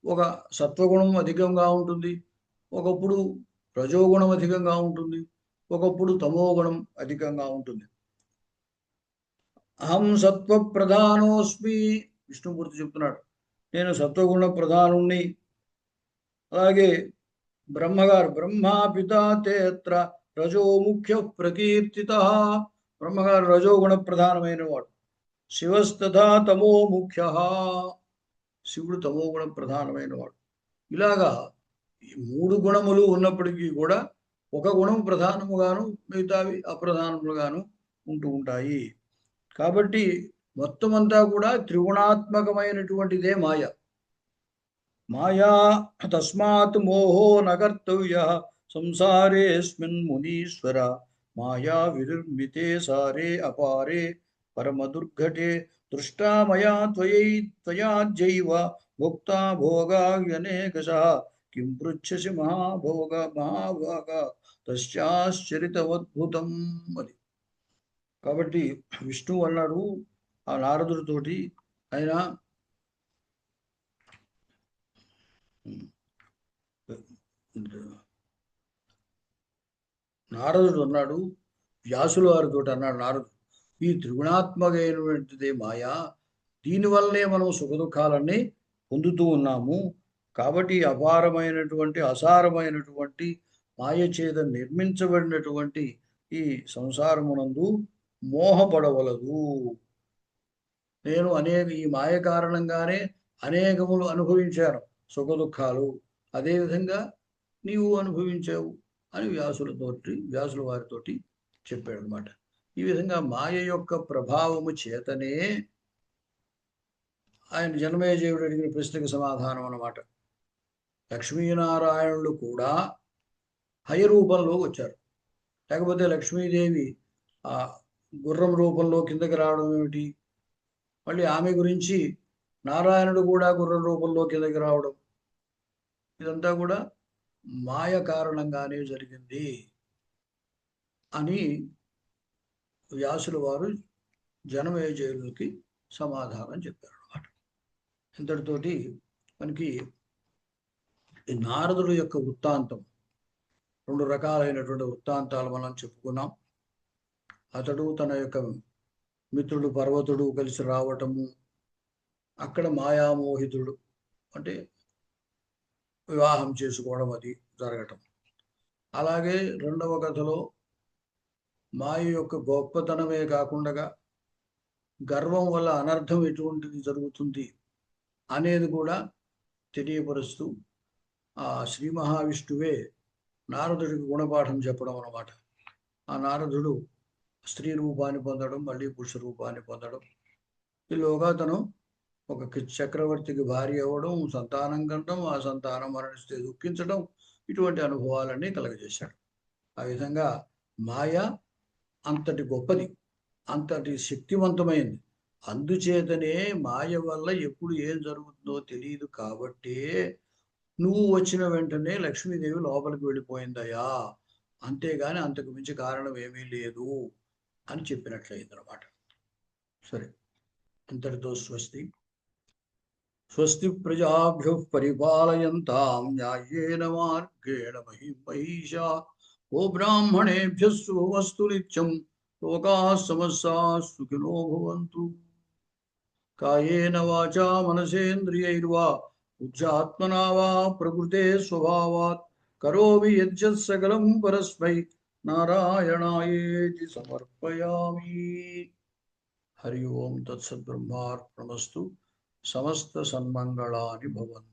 ఒక సత్వగుణం అధికంగా ఉంటుంది, ఒకప్పుడు రజోగుణం అధికంగా ఉంటుంది, ఒకప్పుడు తమోగుణం అధికంగా ఉంటుంది. అహం సత్వ ప్రధానోస్మి, విష్ణుమూర్తి చెప్తున్నాడు, నేను సత్వగుణ ప్రధానుణ్ణి. అలాగే బ్రహ్మగారు బ్రహ్మా పితా తేత్ర రజో ముఖ్య ప్రకీర్తిత, బ్రహ్మగారు రజోగుణ ప్రధానమైన వాడు. శివస్తథా తమో ముఖ్య, శివుడు తమోగుణ ప్రధానమైన వాడు. ఇలాగా ఈ మూడు గుణములు ఉన్నప్పటికీ కూడా ఒక గుణం ప్రధానముగాను మిగతావి అప్రధానములుగాను ఉంటూ ఉంటాయి. కాబట్టి మొత్తం అంతా కూడా త్రిగుణాత్మకమైనటువంటిదే మాయ. మాయా తస్మాత్ మోహో నకర్తవ్య సంసారేస్మిన్ మునీశ్వర మాయా విదుర్మితే సారే అపారే పరమదుర్ఘటే దృష్టా మయా త్వయాజ్యైవ భోక్తా భోగాయనేకశః కిం పృచ్ఛసి మహాభాగ తస్యాశ్చరితవద్భుతం. అది కాబట్టి విష్ణువు అన్నాడు ఆ నారదుడితోటి, ఆయన నారదుడు అన్నాడు, వ్యాసుల వారితో అన్నాడు నారదుడు, ఈ త్రిగుణాత్మకమైనటువంటిదే మాయా, దీనివల్లనే మనం సుఖదుఖాలన్నీ పొందుతూ ఉన్నాము. కాబట్టి అపారమైనటువంటి అసారమైనటువంటి మాయ చేత నిర్మించబడినటువంటి ఈ సంసారమునందు మోహపడవలదు. నేను ఈ మాయ కారణంగానే అనేకములు అనుభవించాను సుఖదుఖాలు, అదేవిధంగా నీవు అనుభవించావు అని వ్యాసుల వారితోటి చెప్పాడు అనమాట. ఈ విధంగా మాయ యొక్క ప్రభావము చేతనే ఆయన జనమేజయుడు అడిగిన ప్రశ్నకు సమాధానం అన్నమాట. లక్ష్మీనారాయణులు కూడా హయ రూపంలో వచ్చారు, లేకపోతే లక్ష్మీదేవి ఆ గుర్రం రూపంలో కిందకి రావడం ఏమిటి? మళ్ళీ ఆమె గురించి నారాయణుడు కూడా గుర్రం రూపంలో కిందకి రావడం, ఇదంతా కూడా మాయ కారణంగానే జరిగింది అని వ్యాసుల వారు జనమేజయులకి సమాధానం చెప్పారు అన్నమాట. ఇంతటితోటి మనకి ఈ నారదుడు యొక్క వృత్తాంతం, 2 రకాలైనటువంటి వృత్తాంతాలు మనం చెప్పుకున్నాం. అతడు తన యొక్క మిత్రుడు పర్వతుడు కలిసి రావటము, అక్కడ మాయామోహితుడు అంటే వివాహం చేసుకోవడం అది జరగటం. అలాగే రెండవ కథలో మాయ యొక్క గొప్పతనమే కాకుండా గర్వం వల్ల అనర్థం ఎటువంటిది జరుగుతుంది అనేది కూడా తెలియపరుస్తూ ఆ శ్రీ మహావిష్ణువే నారదుడికి గుణపాఠం చెప్పడం అన్నమాట. ఆ నారదుడు స్త్రీ రూపాన్ని పొందడం, మళ్ళీ పురుష రూపాన్ని పొందడం, ఈలోగా తను ఒక చక్రవర్తికి భార్య అవ్వడం, సంతానం కనడం, ఆ సంతానం మరణిస్తే దుఃఖించడం, ఇటువంటి అనుభవాలన్నీ కలగజేశాడు. ఆ విధంగా మాయ అంతటి గొప్పది, అంతటి శక్తివంతమైంది. అందుచేతనే మాయ వల్ల ఎప్పుడు ఏం జరుగుతుందో తెలియదు కాబట్టే నువ్వు వచ్చిన వెంటనే లక్ష్మీదేవి లోపలికి వెళ్ళిపోయిందయ్యా, అంతేగాని అంతకు మించి కారణం ఏమీ లేదు అని చెప్పినట్లయిందనమాట. సరే, ఇంతటితో స్వస్తి. స్వస్తి ప్రజాభ్యుః పరిపాలయంతాం న్యాయేన మార్గేణ మహిం మహిషా. ఓ బ్రాహ్మణేభ్యः శుభమస్తు నిత్యం. లోకాः సమస్తాः సుఖినో భవంతు. కాయేన వాచా మనసేంద్రియైర్వా బుద్ధ్యాత్మనా వా ప్రకృతే స్వభావాత్ కరోమి యద్యత్ సకలం పరస్మై నారాయణాయేతి సమర్పయామి. హరి ఓం తత్సత్. బ్రహ్మార్పణమస్తు. సమస్త సన్మంగళాని భవంతు.